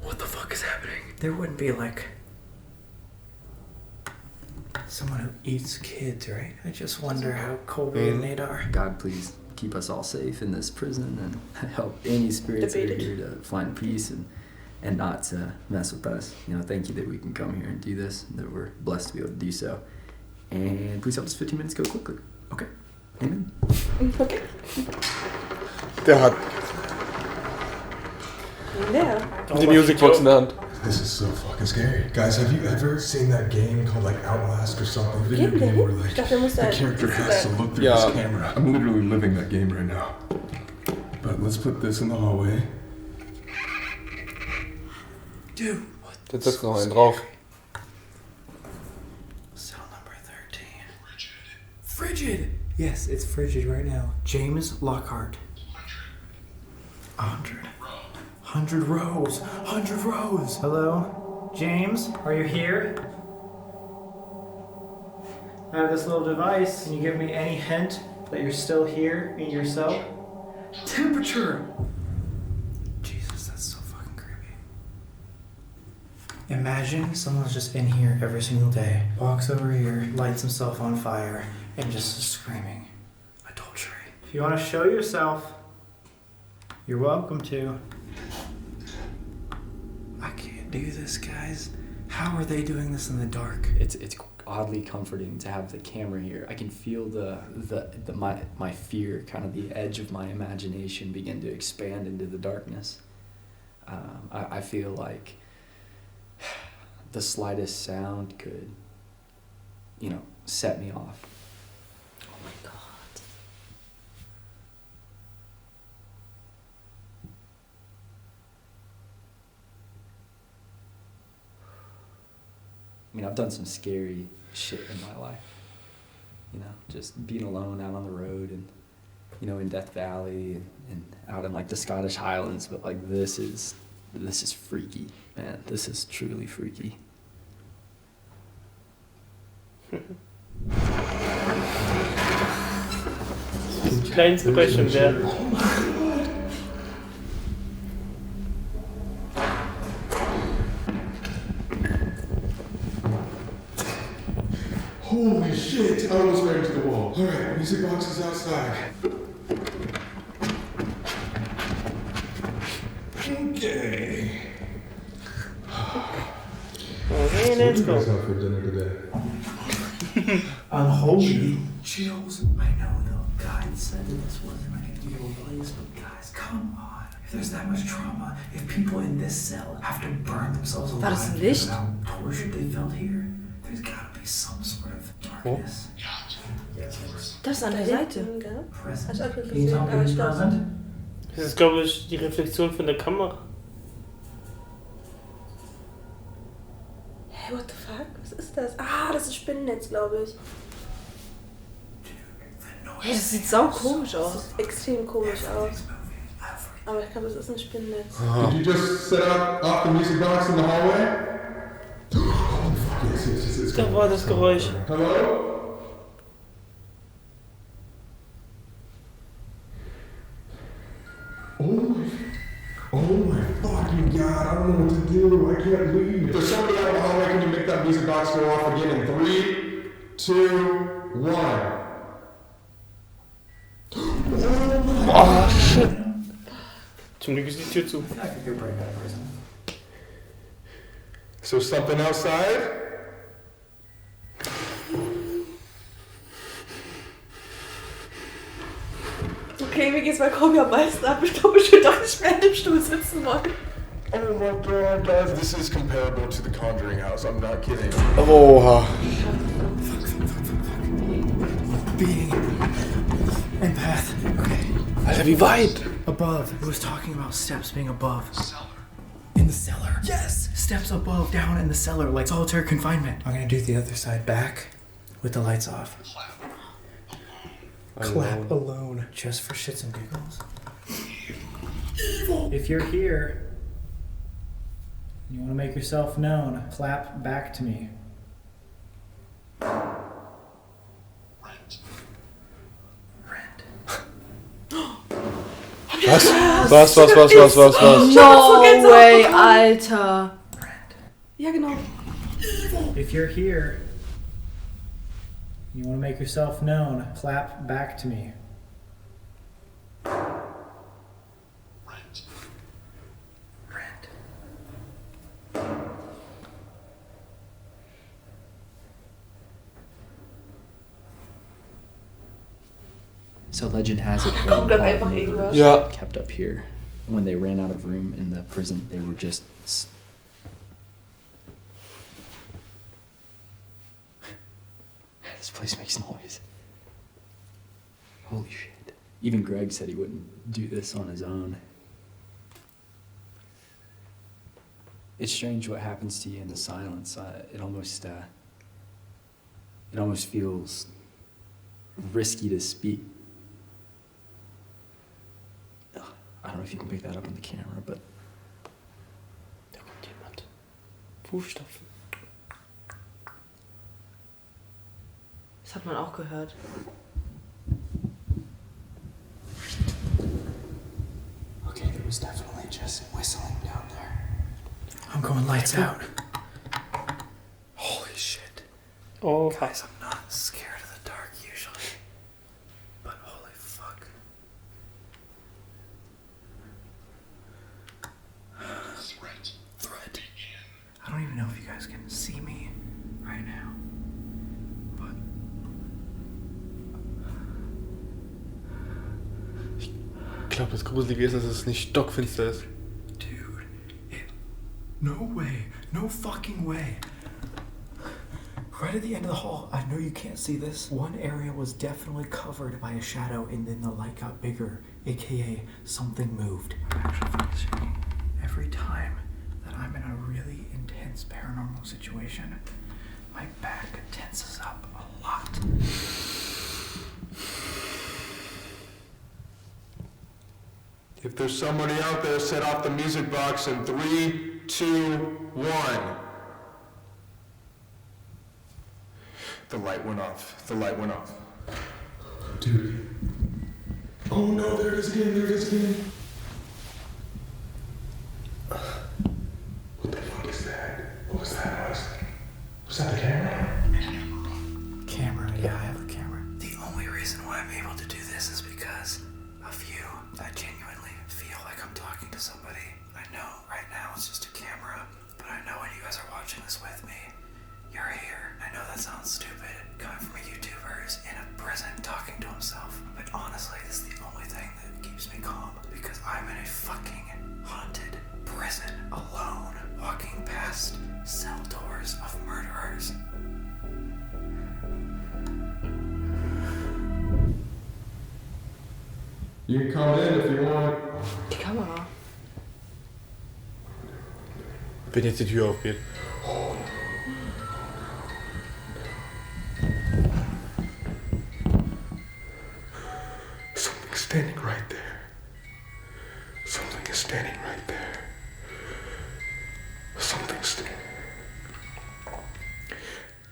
What the fuck is happening? There wouldn't be like someone who eats kids, right? I just wonder how Colby and Nadar. God, please keep us all safe in this prison and help any spirits that are here to find peace and not to mess with us. You know, thank you that we can come here and do this, and that we're blessed to be able to do so. And please help this 15 minutes go quickly. Okay. Amen. Okay. Der hat Der. die Musicbox in der Hand. This is so fucking scary. Guys, have you ever seen that game called like Outlast or something? Video game where like the character has to look through this camera. I'm literally living that game right now. But let's put this in the hallway. Dude, what? Jetzt setzt noch einen drauf. Cell number 13. Frigid! Yes, it's frigid right now. James Lockhart. 100. 100 rows. 100 rows. Hello? James, are you here? I have this little device. Can you give me any hint that you're still here in your cell? Temperature! Jesus, that's so fucking creepy. Imagine someone's just in here every single day, walks over here, lights himself on fire, and just is screaming. Adultery. If you want to show yourself, you're welcome to. I can't do this, guys. How are they doing this in the dark? It's oddly comforting to have the camera here. I can feel my fear, kind of the edge of my imagination begin to expand into the darkness. I feel like the slightest sound could, set me off. Oh my god. I mean, I've done some scary shit in my life. Just being alone out on the road and, in Death Valley and out in like the Scottish Highlands. But like this is freaky, man. This is truly freaky. Kleinste Beispiel wäre. Holy shit, I almost ran into the wall. Alright, music box is outside. Okay. Okay, let's go. What do you guys have for dinner today? Unholy. Chills. I know the guide said that this wasn't an ideal place, but guys, come on. If there's that much trauma, if people in this cell have to burn themselves War das alive ein Licht? about torture they felt here, there's gotta be some sort of darkness. Das an der Seite. Present. Als ob wir Can you tell me who's present? Das ist, glaube ich, die Reflexion von der Kamera. Hey, what the fuck? Was ist das? Ah, das ist Spinnennetz, glaube ich. Hey, das sieht sau komisch Das aus. sieht extrem komisch aus. Aber ich glaube, es ist ein Spinnennetz. Did you just set up off the music box in the hallway? Oh, fuck, yes, it's Da war das Geräusch. Hello? Oh my fucking god, I don't know what to do. I can't leave. If there's somebody out in the hallway, can you make that music box go off again in 3, 2, 1? Oh, shit. Zum Glück ist die Tür zu. So something outside? Okay, mir geht's bei Kobi am meisten ab. Ich glaube, ich will doch nicht mehr in dem Stuhl sitzen wollen. Oh my god, guys, this is comparable to the Conjuring house. I'm not kidding. Oha. Being empath. Okay. Alter, wie weit? Above. It was talking about steps being above. In the cellar. Yes! Steps above, down in the cellar, like solitary confinement. I'm gonna do the other side back with the lights off. Clap alone. Just for shits and giggles. Evil. If you're here, you want to make yourself known, clap back to me. Was? No way, Alter. Ja, genau. If you're here, you want to make yourself known, clap back to me. So legend has it Kommt dann that einfach irgendwas. Ja. kept up here. When they ran out of room in the prison, they were just... This place makes noise. Holy shit. Even Greg said he wouldn't do this on his own. It's strange what happens to you in the silence. It almost feels risky to speak. I don't know if you can pick that up on the camera, but... Da kommt jemand. Fußstapfen. Das hat man auch gehört. Okay, there was definitely just whistling down there. I'm going lights out. Holy shit. Oh, guys, I'm not scared of the dark usually. But holy fuck. Threat. I don't even know if you guys can glaube, das Gruselige ist, dass es nicht stockfinster ist. No way. No fucking way. Right at the end of the hall, I know you can't see this. One area was definitely covered by a shadow and then the light got bigger, aka something moved. I'm actually focusing. Every time that I'm in a really intense paranormal situation, my back tenses up a lot. If there's somebody out there, set off the music box in 3, 2, 1. The light went off. The light went off. Dude. Oh no, there it is again, there it is again. What the fuck is that? What was that noise? Was that the camera? Camera, yeah, I have a camera. The only reason why I'm able to do this is because of you. I genuinely feel like I'm talking to somebody. I know right now it's just a camera, but I know when you guys are watching this with me, you're here. I know that sounds stupid, coming from a YouTuber who's in a prison talking to himself, but honestly, this is the only thing that keeps me calm, because I'm in a fucking haunted prison, alone, walking past cell doors of murderers. You can come in if you want. Die Kamera. Wenn jetzt die Tür aufgeht. Something's standing right there. Something is standing right there. Something's standing.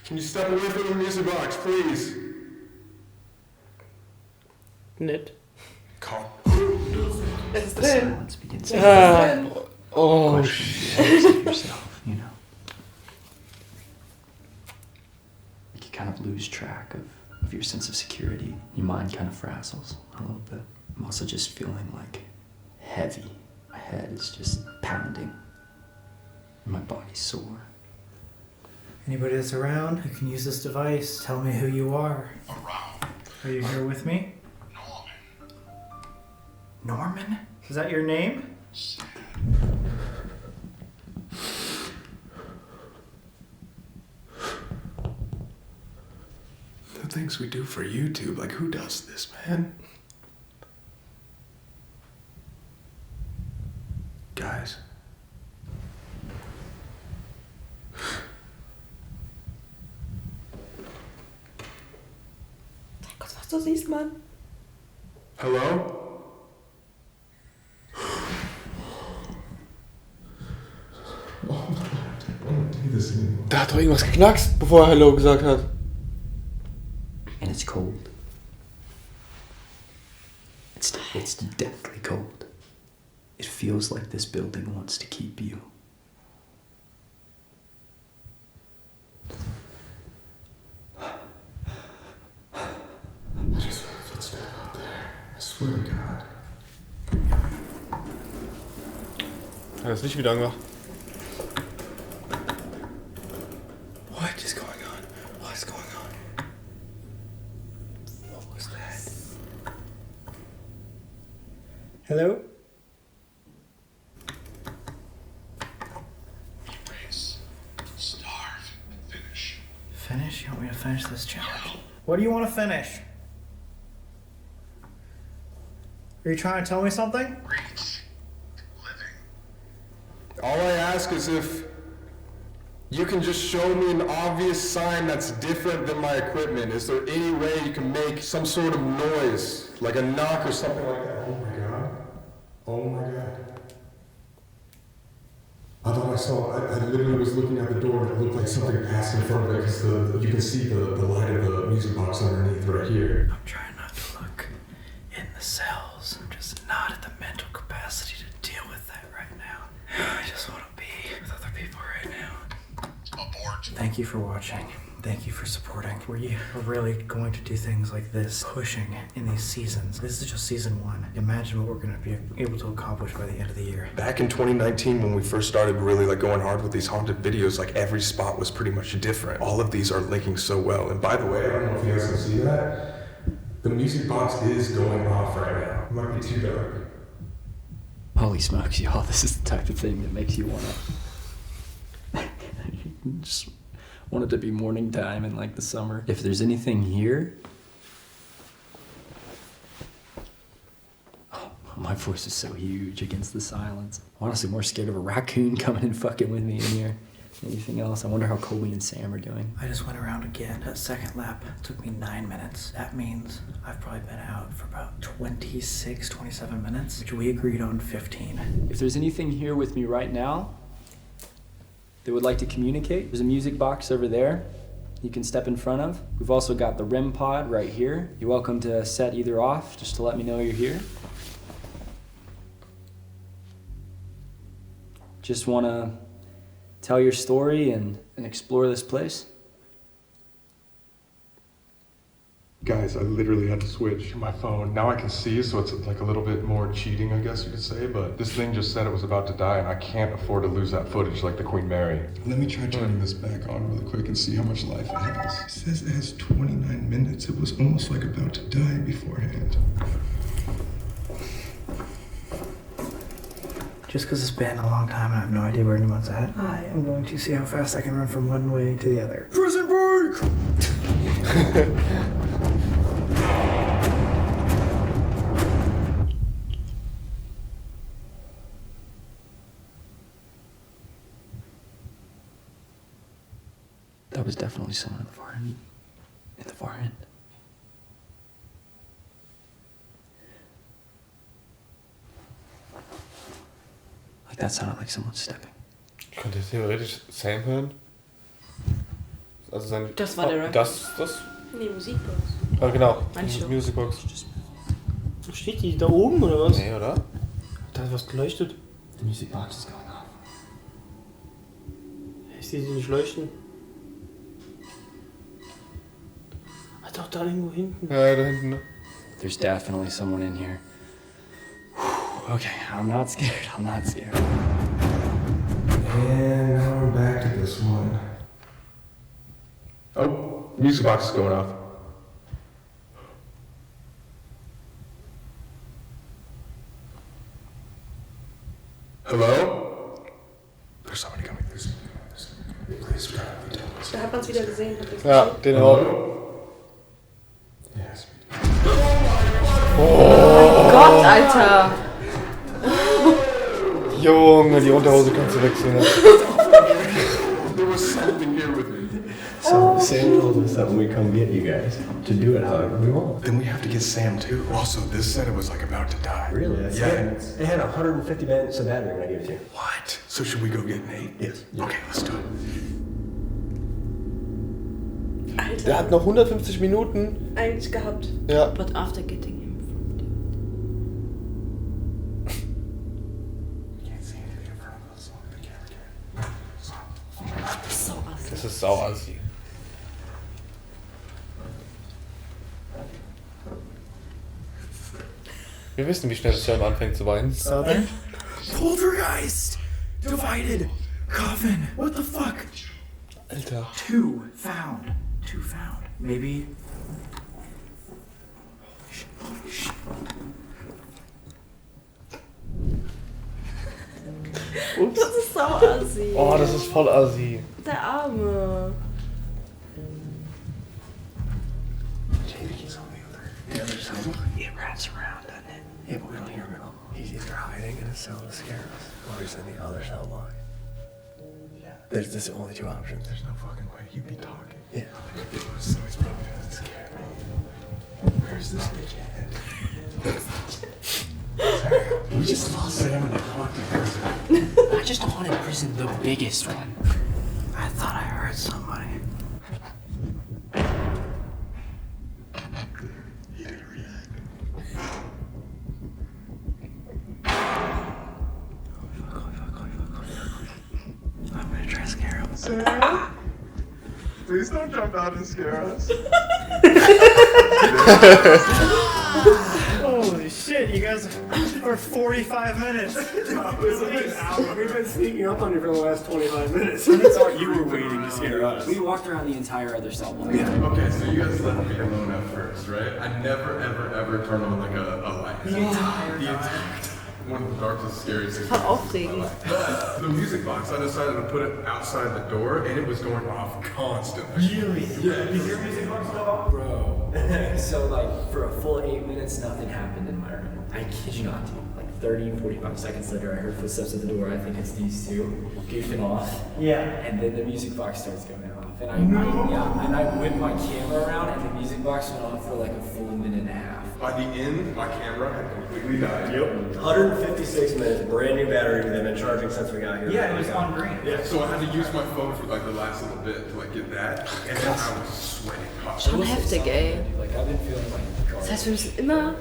Can you step away from the music box, please? Nett. Calm. The silence begins to shit. yourself, you know. You kind of lose track of your sense of security. Your mind kind of frazzles a little bit. I'm also just feeling like heavy. My head is just pounding. And my body's sore. Anybody that's around, you can use this device. Tell me who you are. Around. Are you here with me? Norman? Is that your name? The things we do for YouTube, like who does this, man? Guys. Gott, was du siehst, Mann. Hello? Da hat doch irgendwas geknackst, bevor er Hello gesagt hat. And it's cold. It's deathly cold. It feels like this building wants to keep you. I just heard a footstep out there. I swear to God. Er hat das Licht wieder angemacht. What is going on? What is going on? What was that? Hello? Erase. Starve. Finish. Finish? You want me to finish this challenge? What do you want to finish? Are you trying to tell me something? All I ask is if you can just show me an obvious sign that's different than my equipment. Is there any way you can make some sort of noise, like a knock or something like that? Oh my God. Oh my God. I thought I saw, I literally was looking at the door and it looked like something passed in front of it because you can see the light of the music box underneath right here. I'm trying not to look in the cells. I'm just not at the mental capacity to deal with that right now. I just want to be with other people right now. Abort. Thank you for watching. Thank you for supporting. We are really going to do things like this, pushing in these seasons. This is just season 1. Imagine what we're going to be able to accomplish by the end of the year. Back in 2019, when we first started really going hard with these haunted videos, every spot was pretty much different. All of these are linking so well. And by the way, I don't know if you guys can see that. The music box is going off right now. It might be too dark. Holy smokes, y'all, this is the type of thing that makes you wanna just want it to be morning time in like the summer. If there's anything here, oh, my voice is so huge against the silence. I'm honestly more scared of a raccoon coming and fucking with me in here. Anything else? I wonder how Colby and Sam are doing. I just went around again. That second lap took me 9 minutes. That means I've probably been out for about 26, 27 minutes, which we agreed on 15. If there's anything here with me right now that would like to communicate, there's a music box over there you can step in front of. We've also got the REM pod right here. You're welcome to set either off just to let me know you're here. Just want to tell your story and explore this place. Guys, I literally had to switch my phone. Now I can see, so it's like a little bit more cheating, I guess you could say, but this thing just said it was about to die, and I can't afford to lose that footage like the Queen Mary. Let me try turning this back on really quick and see how much life it has. It says it has 29 minutes. It was almost like about to die beforehand. Just because it's been a long time and I have no idea where anyone's at, I am going to see how fast I can run from one way to the other. Prison break! That was definitely someone at the far end. At the far end. Like that sounded like someone stepping. Könnt ihr theoretisch Sam hören? Also sein. Das war der Rap. Das. Nee, Musikbox. Ah, genau. Manche. Musicbox. Wo steht die? Da oben oder was? Nee, oder? Da hat was geleuchtet. The music box is going off. Ich sehe sie nicht leuchten. Ah, doch, da irgendwo hinten. Ja, da hinten, ne? There's definitely someone in here. Okay, I'm not scared. I'm not scared. And now we're back to this one. Oh, music box is going off. Hello? There's somebody coming. Please, Da hat man es wieder gesehen. Ja, den auch. Yes. Oh Gott, Alter! Junge, die Unterhose kannst du wechseln. There was something here with me. So Sam told us that when we come get you guys, to do it however we want. Then we have to get Sam too. Also, this said it was like about to die. Really? Yeah. It had 150 minutes of battery when I gave it to you. What? So should we go get Nate? Yes. Okay, let's do it. Alter. Der hat noch 150 Minuten. Eigentlich gehabt. Ja. But after getting him from Can't see anything in front of us. The camera can't. so assi. Das ist sau assi. Wir wissen, wie schnell das Sam anfängt zu weinen. Poltergeist! Divided! Coffin! What the fuck? Alter. Two found. Maybe. Ups. Das ist sau assi. Oh, das ist voll assi. Der Arme. He's on the other side. It rats around, doesn't it? Yeah, but we don't hear him at all. He's either hiding in a cell to scare us, or he's in the other cell block. Yeah. There's the only two options. There's no fucking way. You'd be talking. Yeah. So he's probably gonna scare me. Where's this bitch at? We just lost Sam in the fucking prison. I just wanted prison, the biggest one. I thought I heard somebody. He didn't react. I'm gonna try to scare him. Sam? Please don't jump out and scare us. Holy shit, you guys are 45 minutes. We've been sneaking up on you for the last 25 minutes. I thought you were waiting to scare us. We walked around the entire other cell block. Yeah. Okay, so you guys left me alone at first, right? I never, ever, ever turn on like a light. The entire time. one of the darkest, scariest things. Voll aufregend. The music box, I decided to put it outside the door, and it was going off constantly. Really? Yeah. Did your music box go off? Bro. So like for a full 8 minutes, nothing happened in my room. I kid you not, dude. Like 30, 45 seconds later, I heard footsteps at the door. I think it's these two goofing off. Yeah. And then the music box starts going off. And I whipped my camera around, and the music box went off for like a full minute and a half. By the end, my camera had completely died. Yep. 156 minutes, brand new battery. They've been charging since we got here. Yeah, it was on green. Yeah, so I had to use my phone for like the last little bit to like get that, and then I was sweating hot. Schon heftig, ey. Like I've been feeling like. Das heißt, wir müssen immer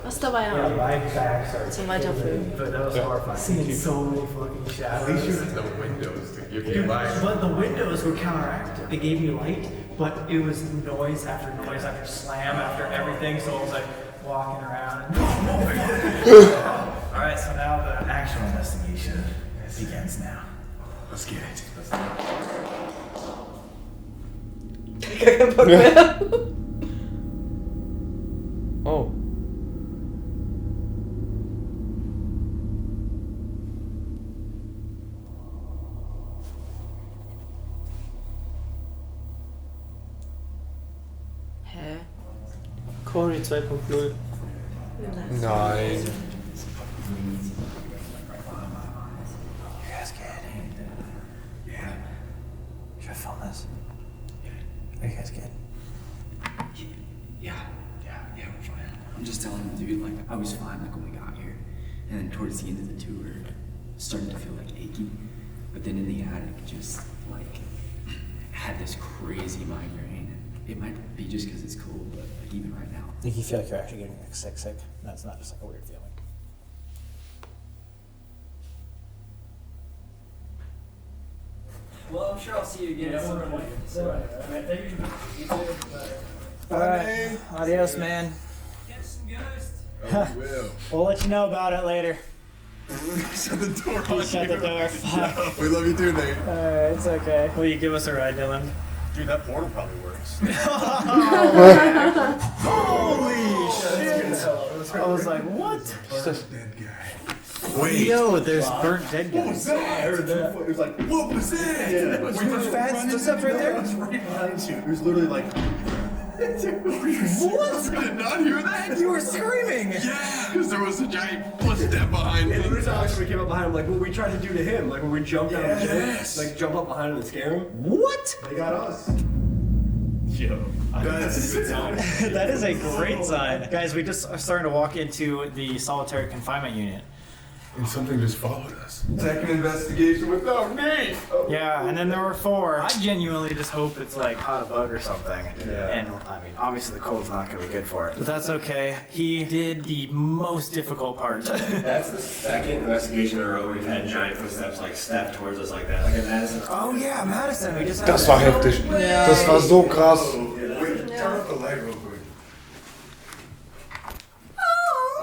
was dabei haben. Zum Weiterfilmen. But that was horrifying. Seeing so many fucking shadows. At least you had the windows to give you light. But the windows were counteracted. They gave you light, but it was noise after slam after everything. So it was like walking around. Alright, so now the actual investigation begins now. Let's get it. Gar keinen Bock mehr. Oh. Hä? Corey 2.0. Nein. You guys good? Yeah. Should I film this? Are you guys good? Yeah, we're fine. I'm just telling him, dude, like, I was fine, like, when we got here. And then towards the end of the tour, it started to feel, like, achy. But then in the attic, just, like, had this crazy migraine. It might be just because it's cold, but, like, even right now. Like you feel like you're actually getting like sick. That's not just like a weird feeling. Well, I'm sure I'll see you again. Alright, adios, man. Get some ghosts. Oh, we will. We'll let you know about it later. Shut the door on Shut the door. Yeah, we love you too, Nate. Alright, it's okay. Will you give us a ride, Dylan? Dude, that portal probably works. Holy shit! I was like, what? Dead guy. Wait. Yo, there's burnt dead guys. What was that? I heard that. It was like, what was that? Yeah. Wait, there's footsteps right there? It's right behind you. It was literally like. What? I did not hear that. You were screaming! Yeah, because there was a giant footstep behind me. And every time we came up behind him, like what we tried to do to him, like when we jumped out of the Yes. like jump up behind him and scare him. What? They got us. Yo. That's a good sign. That is a great sign. Guys, we just are starting to walk into the solitary confinement unit. And something just followed us. Second investigation without me. Oh. Yeah, and then there were 4. I genuinely just hope it's like caught a bug or something. Yeah. And I mean, obviously the cold's not gonna be good for it. But that's okay. He did the most difficult part. That's the second investigation in a row we've had giant footsteps like step towards us like that. Like in Madison. Oh yeah, Madison. We just had Das war heftig. Das war so krass. Wait, turn up the light real quick.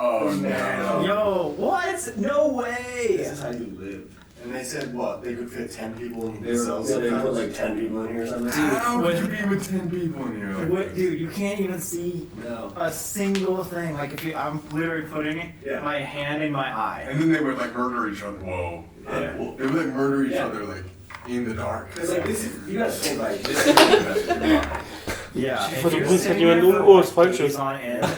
Oh no. Yo, what? No way. This is how you live. And they said what? They could fit 10 people in these cells. They put like 10 people in here or something. How would you be with 10 people in here? Like What, dude, you can't even see No. a single thing. Like if I'm literally putting my hand in my eye. And then they would like murder each other. Whoa. Yeah. They would like murder each other like in the dark. Cause like this is, you gotta think like this is the Yeah. Also, du bringst halt jemanden um, was falsch ist.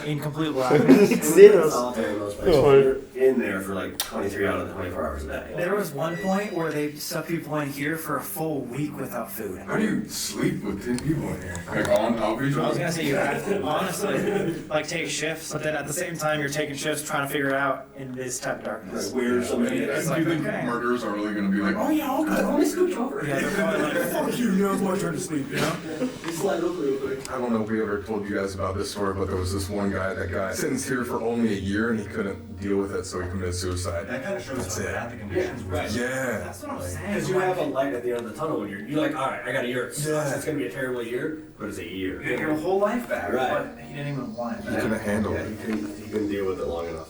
In complete blackness. Ich sehe das. solitary most places. You're in there for like 23 out of the 24 hours a day. There was one point where they stuck people in here for a full week without food. How do you sleep with 10 people in here? Like on top of each other? I was gonna say you have to honestly like take shifts, but then at the same time you're taking shifts trying to figure it out in this type of darkness. Like where somebody It's is. like, Do you think okay. murderers are really going to be like, oh yeah, I'll go. Let me scooch over. Yeah, they're probably like, Fuck you, you know, it's my turn to sleep, you know? Just slide over real quick. I don't know if we ever told you guys about this story, but there was this one guy that got sentenced here for only a year and he couldn't deal with it, so he committed suicide. That kind of shows That's how it. bad the conditions were. Yeah. that's what I'm saying. Because you have a light at the end of the tunnel when you're like, all right, I got a year. It sucks. Yeah. It's gonna be a terrible year, but it's a year. You get your whole life back, Right. but he didn't even want it. He couldn't handle Yeah, it. he couldn't deal with it long enough.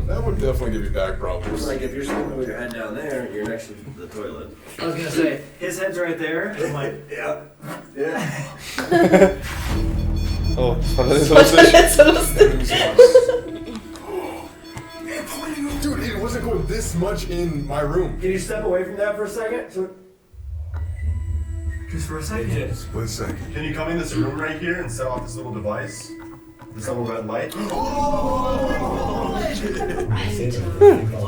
That would definitely give you back It's problems. like if you're sleeping with your head down there, you're next to the toilet. I was gonna say, his head's right there. I'm like, Yeah. Yeah. Oh, das war das Das war jetzt so lustig. Dude, it was can't go this much in my room. Can you step away from that for a second? Just for a second. Split second. Can you come in this room right here and set off this little device? This little red light? A lot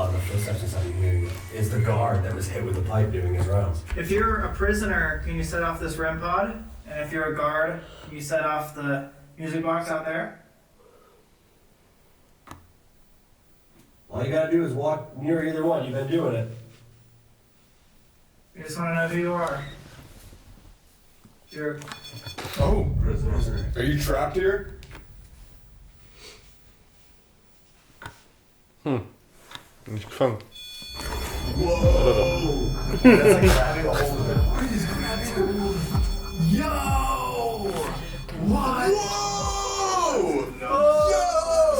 of the footsteps inside your hearing is the guard that was hit with the pipe doing his rounds. If you're a prisoner, can you set off this REM pod? And if you're a guard, can you set off the music box out there? All you gotta do is walk near either one. You've been doing it. We just want to know who you are. You're... Oh, prisoner. Are you trapped here? Nicht gefangen. Whoa! That's like grabbing a hold of it. He's grabbing a hold. Yo! What? Whoa! No.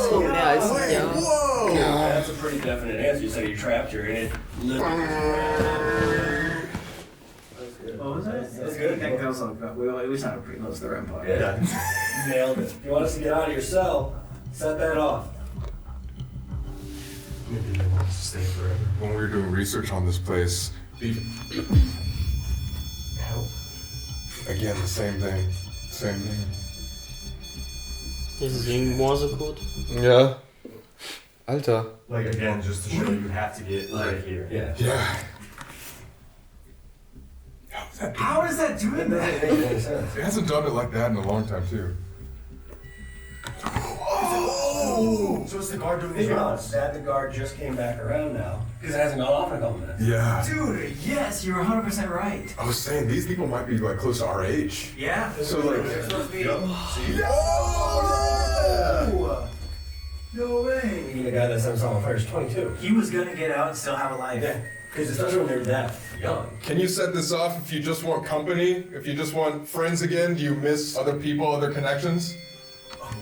So mehr als ein Jahr. Whoa! That's a pretty definite answer. You said you're trapped here and it literally. What was that? That's good. That goes like that. We sounded pretty close to the REM pod. Yeah. Nailed it. If you want us to get out of your cell, set that off. Maybe they want us to stay forever. When we were doing research on this place, again, the same thing. Same thing. This is in Morsecode. Ja. Alter. Like, again, just to show you have to get right here. Yeah. Yeah. How is that doing that? It hasn't done it like that in a long time, too. Oh! So it's the guard doing his rounds. That the guard just came back around now. Because it hasn't gone off in a couple minutes. Yeah. Dude, yes, you're 100% right. I was saying, these people might be like close to our age. Yeah. So like... They're supposed to be... Oh! No way. Even the guy that sent us on fire is 22. He was gonna get out and still have a life. Yeah. Because especially when they're that young. Can you set this off if you just want company? If you just want friends again? Do you miss other people, other connections?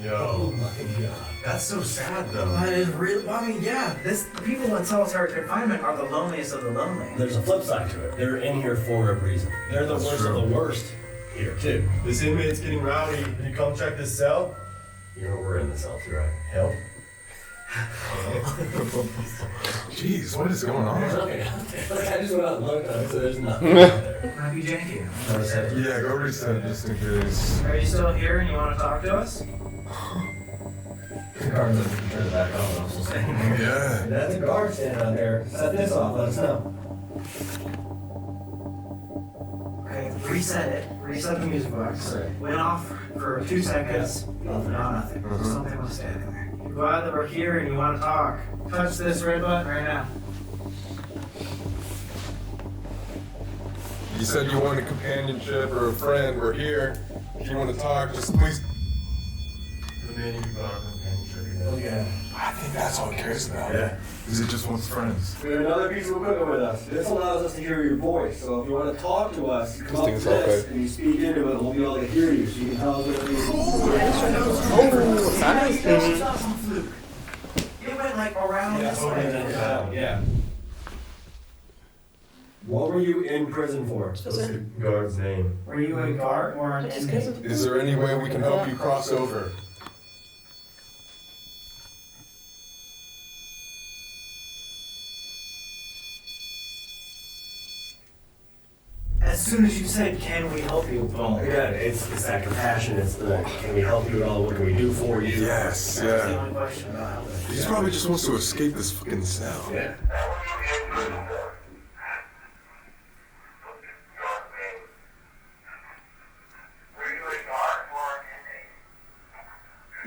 Yo. Oh my god. That's so sad, though. That is really... I mean, yeah. The people in solitary confinement are the loneliest of the lonely. There's a flip side to it. They're in here for a reason. They're the worst of the worst here, too. This inmate's getting rowdy. Can you come check this cell? You know, we're in the cell, too, right? Help. Jeez, what is going on? There's nothing out there. Like, I just went out and looked at it, so there's nothing out there. Might be janky. Yeah, go reset just in case. Are you still here and you want to talk to us? The guard doesn't turn it back on, I'm still saying. Yeah. That's a guard standing out there. Set this off, let us know. Okay, reset it. Reset the music box. Right. Went off for 2 seconds. Nothing. Nothing. Something was standing there. You're glad that we're here and you want to talk. Touch this red button right now. You said you wanted companionship or a friend. We're here. If you want to talk, just please. The man you got companionship. Oh, yeah. I think that's all he cares about. Yeah. Because he just wants friends. We have another piece of equipment with us. This allows us to hear your voice. So if you want to talk to us, you come up to this and you speak into it, we'll be able to hear you. So you can tell us what you It went like around this way. Yeah. What were you in prison for? What's the guard's name? Were you a guard or an inmate? Is there any way we can help you cross over? As soon as you said, "Can we help you?" Well, yeah, it's that compassion. It's the, can we help you at all? What can we do for you? Yes, That's the yeah. only question about helping. He probably just wants to escape this fucking cell. Yeah.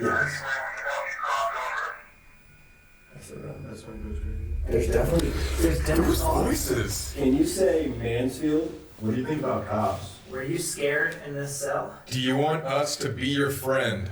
Yes. That's when it goes crazy. There's definitely voices. Can you say Mansfield? What do you think about cops? Were you scared in this cell? Do you want us to be your friend?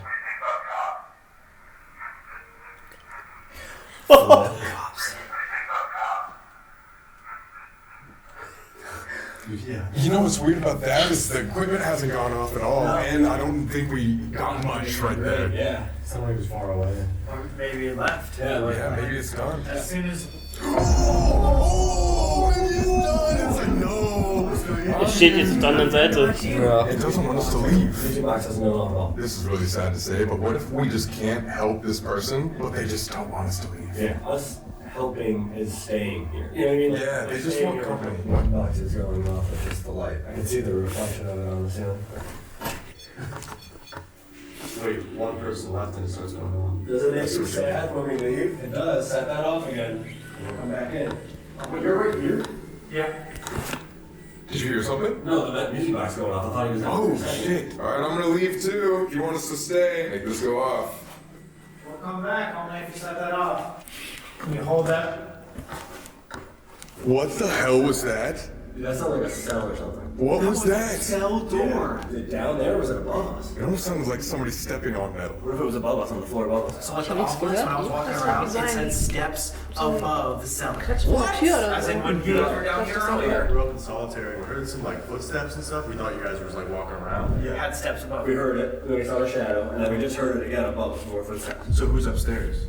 Yeah. You know what's weird about that is the equipment hasn't gone off at all, and I don't think we got much right there. Yeah. Somebody was far away. Or maybe it left. Yeah, maybe it's done. As soon as... Oh, it is done! It's like, no! Es steht jetzt auf der anderen Seite. Ja. It doesn't want us to leave. Box doesn't know at all. This is really sad to say, but what if we just can't help this person, but they just don't want us to leave? Yeah. Us helping is staying here. You know what I mean? Like, Yeah, they just want company. One box is going off with just the light. I can see the reflection of it on the ceiling. Wait, one person left and it starts going on. Does it make you sad when we leave? It does. Set that off again. We'll come back in. But you're right here. Yeah. Did you hear something? No, that music box going off. I thought he was Oh, shit. Alright, I'm gonna leave too. If you want us to stay, make this go off. We'll come back only if you set that off. Can you hold that? What the hell was that? Dude, that sounded like a cell or something. What was that? Cell door. Is it down there or was it above us? It almost sounds like somebody stepping on metal. What if it was above us, on the floor above us? So like once when I was walking around, it said steps above the cell. What? As in when you were down here I earlier. grew up in solitary. We heard some like footsteps and stuff. We thought you guys were just like walking around. You had steps above. We heard it, then we saw a shadow, and then we just heard it again above us, more footsteps. So who's upstairs?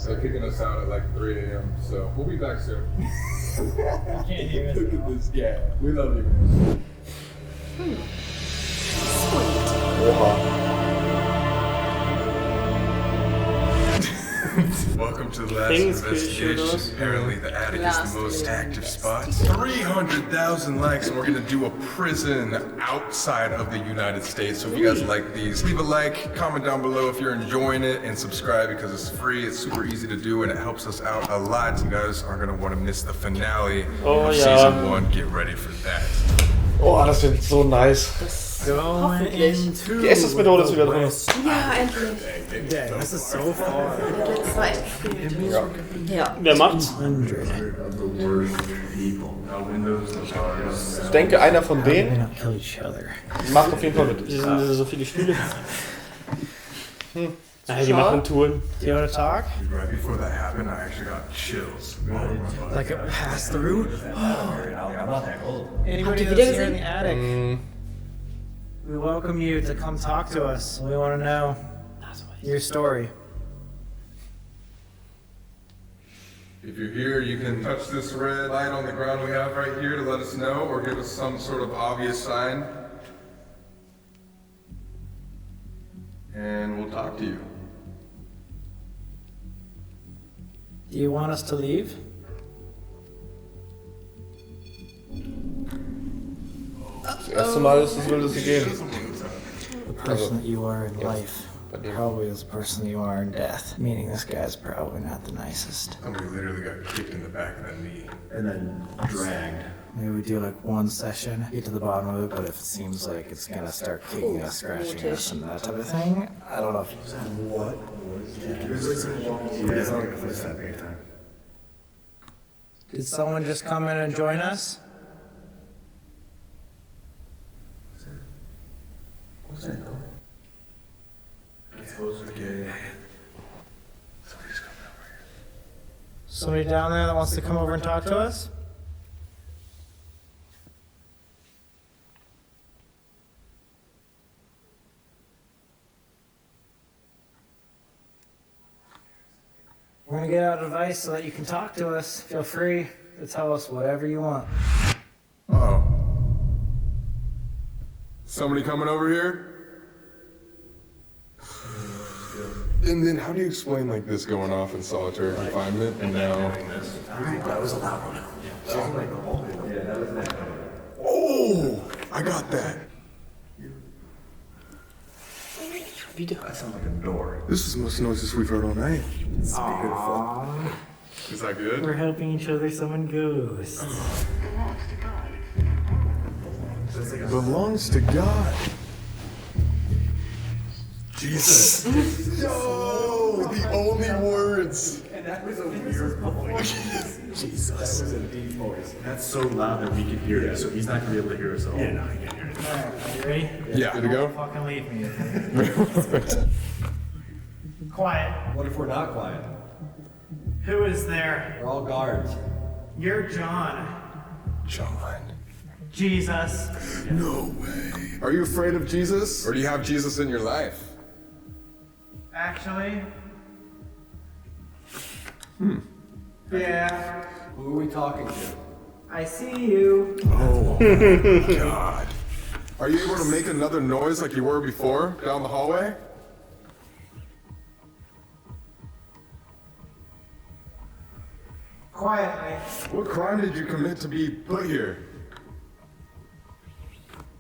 They're kicking us out at like 3 a.m. So we'll be back soon. Can't hear us. Look at this guy. We love you. Welcome to the last investigation. Apparently the attic is the most active spot. 300,000 likes and we're gonna do a prison outside of the United States. So if you guys like these, leave a like, comment down below if you're enjoying it, and subscribe because it's free. It's super easy to do and it helps us out a lot. You guys aren't gonna want to miss the finale of season 1. Get ready for that. Oh, das wird so nice. Die Essensmethode ist wieder drin. Ja, endlich. Dang, this is so far. Das war echt viel. Ja. Wer macht's? Ich denke, einer von denen macht auf jeden Fall mit. Die sind so viele Stühle. Naja, die machen Touren. Do you want to talk? Right before that happened, I actually got chills. Like it passed through? I'm not that old. Anybody that's here in the attic, we welcome you to come talk to us. We want to know your story. If you're here, you can touch this red light on the ground we have right here to let us know, or give us some sort of obvious sign. And we'll talk to you. Do you want us to leave? Das erste Mal ist es wilde gehen. The person that you are in life probably is the person you are in death. Meaning this guy's probably not the nicest. Somebody literally got kicked in the back of the knee. And then dragged. Maybe we do like one session, get to the bottom of it, but if it seems like it's gonna start kicking us, scratching us, and that type of thing, I don't know if you said what was that? It's not like a footstep every time. Did someone just come in and join us? What's that door? It's closer. Yeah. Somebody's coming over here. Somebody down there that wants to come over and talk to us? We're gonna get out a device so that you can talk to us. Feel free to tell us whatever you want. Oh. Somebody coming over here? And then how do you explain like this going off in solitary confinement and now... That was a loud one. Oh! I got that. That sounds like a door. This is the most noises we've heard all night. Aww. Is that good? We're helping each other summon ghosts. Belongs to God. Jesus. Yo, the only words. And that was a weird voice. Jesus. That was a deep voice. That's so loud that we could hear it, so he's not gonna be able to hear us at all. Yeah, no, he can't hear it. Alright, are you ready? Yeah. Good to go? Don't fucking leave me. Quiet. What if we're not quiet? Who is there? We're all guards. You're John. John. Jesus. No way. Are you afraid of Jesus? Or do you have Jesus in your life? Actually? Hmm. Yeah. Who are we talking to? I see you. Oh, God. Are you able to make another noise like you were before, down the hallway? Quietly. What crime did you commit to be put here?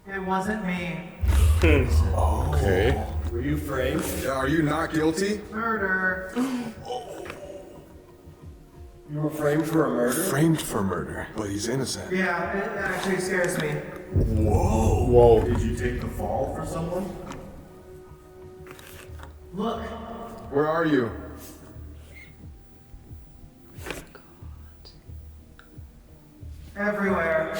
It wasn't me. Okay. Were you framed? Yeah, are you not guilty? Murder. You were framed for a murder? Framed for murder, but he's innocent. Yeah, it actually scares me. Whoa. Whoa. Did you take the fall for someone? Look. Where are you? Everywhere.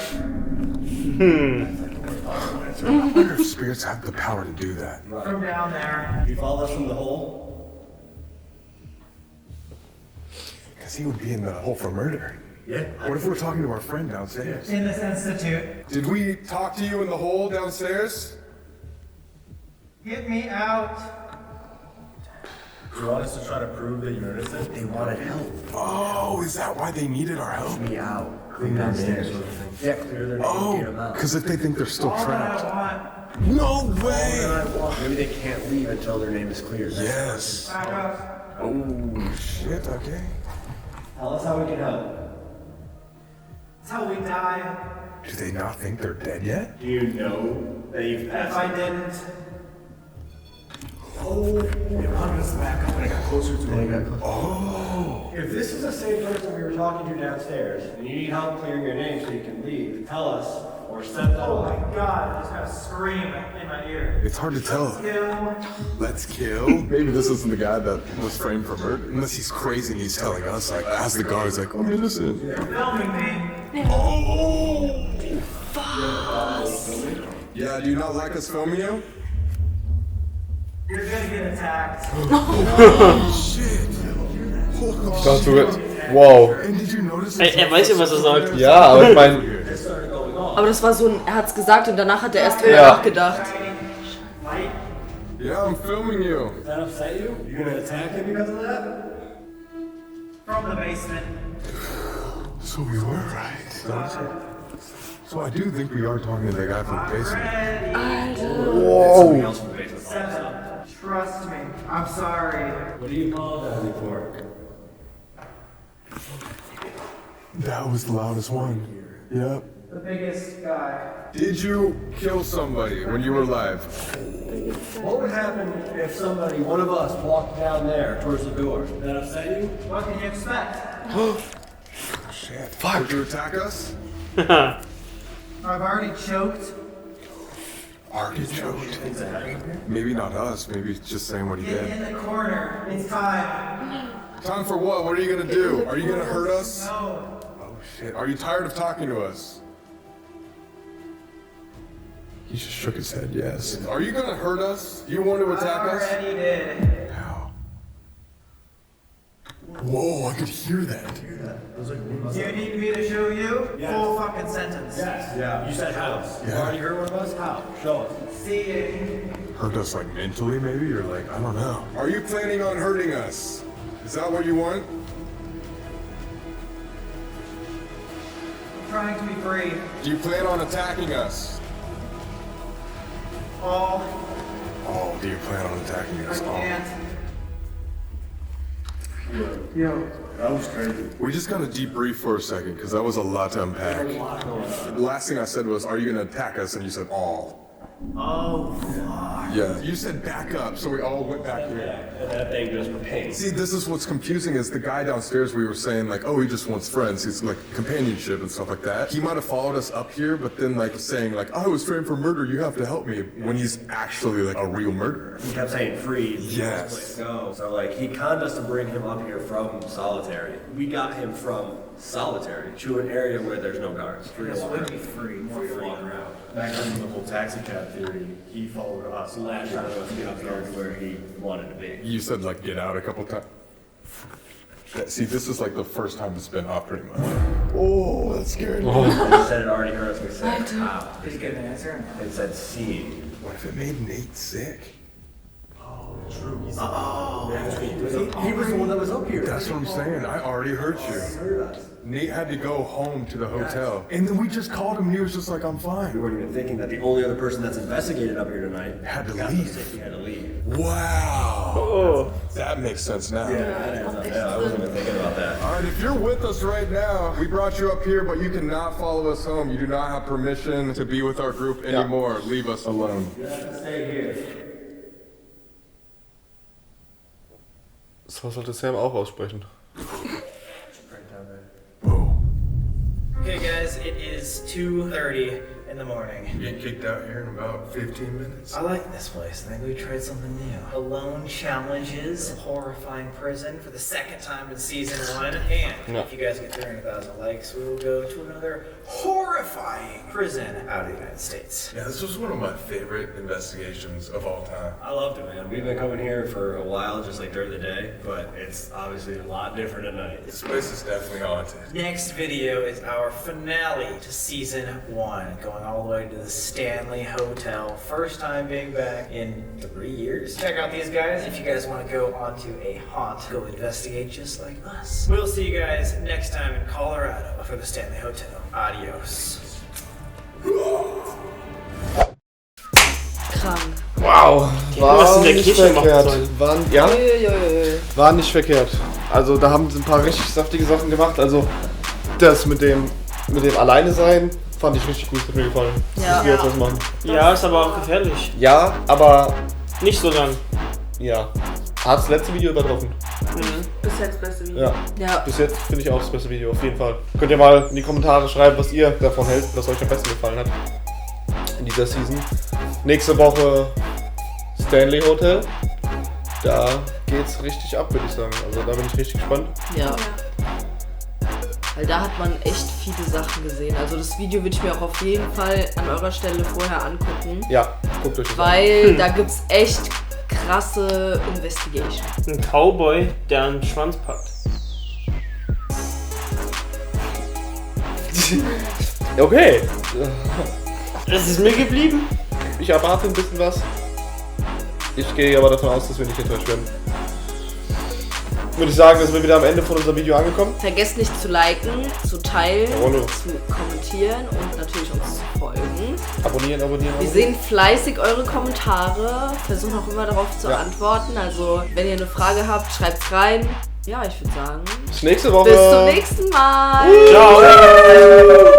I wonder if spirits have the power to do that. From down there. You followed us from the hole? Because he would be in the hole for murder. Yeah. What if we're talking to our friend downstairs? In this institute. Did we talk to you in the hole downstairs? Get me out. Do you want us to try to prove that you're innocent? They wanted help. Oh, is that why they needed our help? Me out. Clean downstairs. Yeah, clear their name and get them out. Because if they think they're still All trapped. I want. No way! Maybe they can't leave until their name is cleared. Yes. Back up. Oh, shit, okay. Tell us how we can help. That's how we die. Do they not think they're dead yet? Do you know that you've If passed? I didn't. Oh, they wanted us to back up when I got closer to it. Oh. If this is the same person we were talking to downstairs, and you need help clearing your name so you can leave, tell us, or send them. Oh my God, I just got a scream in my ear. It's hard to tell. Kill. Let's kill? Maybe this isn't the guy that was framed for murder. Unless he's crazy and he's telling us, like, as the guard's like, I'm innocent. You're filming me. Oh! Yeah, do you not like us filming you? You're gonna get attacked. Shit. Don't do it. Wow. And did you notice Er weiß ja, was er sagt. Ja, aber ich meine. Aber das war so ein, er hat's gesagt und danach hat er erst drüber Ja. nachgedacht. Yeah, I'm filming you. Does that upset you? You're gonna attack him because of that? From the basement. So we were right. So I do think we are talking to the guy from the basement. Whoa. Trust me. I'm sorry. What are you apologizing for? That was the loudest one. Yep. The biggest guy. Did you kill somebody when you were alive? What would happen if somebody, one of us, walked down there towards the door? Does that upset you? What can you expect? Shit. Fuck. Would you attack us? I've already choked. Already choked. Maybe not us. Maybe just saying what he Get did. in the corner. It's time. Time for what? What are you gonna do? Are you gonna hurt us? No. Oh shit. Are you tired of talking to us? He just shook his head, yes. Are you gonna hurt us? You want to attack I us? already did. How? Whoa, I could hear that. Do you need me to show you? Yes. Full fucking sentence. Yes. Yeah. You said how? You Yeah. already heard one of us? How? Show us. See it. Hurt us like mentally maybe? Or like, I don't know. Are you planning on hurting us? Is that what you want? I'm trying to be brave. Do you plan on attacking us? Oh, Oh, do you plan on attacking I us? can't. Yo, that was crazy. We just gotta debrief for a second, because that was a lot to unpack. The last thing I said was, are you gonna attack us? And you said, all. Oh, fuck. Yeah. You said back up, so we all went back here. And that thing goes for pain. See, this is what's confusing is the guy downstairs we were saying like, oh, he just wants friends. He's like companionship and stuff like that. He might have followed us up here, but then like saying like, oh, I was framed for murder. You have to help me when he's actually like a real murderer. He kept saying freeze. Yes. Go. So like he conned us to bring him up here from solitary. We got him from solitary to an area where there's no guards. This would be free. Free to walk around. Back in the whole taxi cab theory, he followed us. Last shot of us to get up where he wanted to be. You said like get out a couple times. See, this is like the first time it's been off pretty much. Oh, that scared me. He said it already hurt us. We said how. Did you get an answer? It said seeing. What if it made Nate sick? True. Oh, He was the one that was up here. That's what I'm saying. I already heard you. Nate had to go home to the hotel. And then we just called him and he was just like, I'm fine. We weren't even thinking that the only other person that's investigated up here tonight had to leave. He had to leave. Wow. Oh. That makes sense now. Yeah, I wasn't even thinking about that. All right, if you're with us right now, we brought you up here, but you cannot follow us home. You do not have permission to be with our group anymore. Leave us alone. You have to stay here. So sollte Sam auch aussprechen. Okay guys, it is 2:30 in the morning. You get kicked out here in about 15 minutes. I like this place. I think we tried something new. Alone challenges, horrifying prison for the second time in season 1. And if you guys get 300,000 likes, we will go to another horrifying prison out of the United States. Yeah, this was one of my favorite investigations of all time. I loved it, man. We've been coming here for a while, just like during the day, but it's obviously a lot different at night. This place is definitely haunted. Next video is our finale to season 1, going all the way to the Stanley Hotel. First time being back in 3 years. Check out these guys if you guys want to go onto a haunt. Go investigate just like us. We'll see you guys next time in Colorado for the Stanley Hotel. Adios. Krank. Wow. Was in der Kirche verkehrt. machen War nicht verkehrt. Also da haben sie ein paar richtig saftige Sachen gemacht. Also das mit dem Alleine sein fand ich richtig gut, hat mir gefallen. Ja. Wie wir jetzt was machen. Ja, ist aber auch gefährlich. Ja, aber nicht so lang. Ja. Hat das letzte Video übertroffen. Bis jetzt das beste Video. Ja. Bis jetzt finde ich auch das beste Video, auf jeden Fall. Könnt ihr mal in die Kommentare schreiben, was ihr davon hält, was euch am besten gefallen hat in dieser Season. Nächste Woche Stanley Hotel. Da geht's richtig ab, würde ich sagen. Also da bin ich richtig gespannt. Ja. Weil da hat man echt viele Sachen gesehen. Also das Video würde ich mir auch auf jeden Fall an eurer Stelle vorher angucken. Ja, guckt euch das an. Weil da gibt's echt krasse Investigation. Ein Cowboy, der einen Schwanz packt. Okay. Es ist mir geblieben. Ich erwarte ein bisschen was. Ich gehe aber davon aus, dass wir nicht enttäuscht werden. Würde ich sagen, dass wir wieder am Ende von unserem Video angekommen. Vergesst nicht zu liken, zu teilen, Jawohl. zu kommentieren und natürlich uns zu folgen. Abonnieren. Wir sehen fleißig eure Kommentare, versuchen auch immer darauf zu antworten. Also wenn ihr eine Frage habt, schreibt's rein. Ja, ich würde sagen, bis nächste Woche. Bis zum nächsten Mal. Ciao.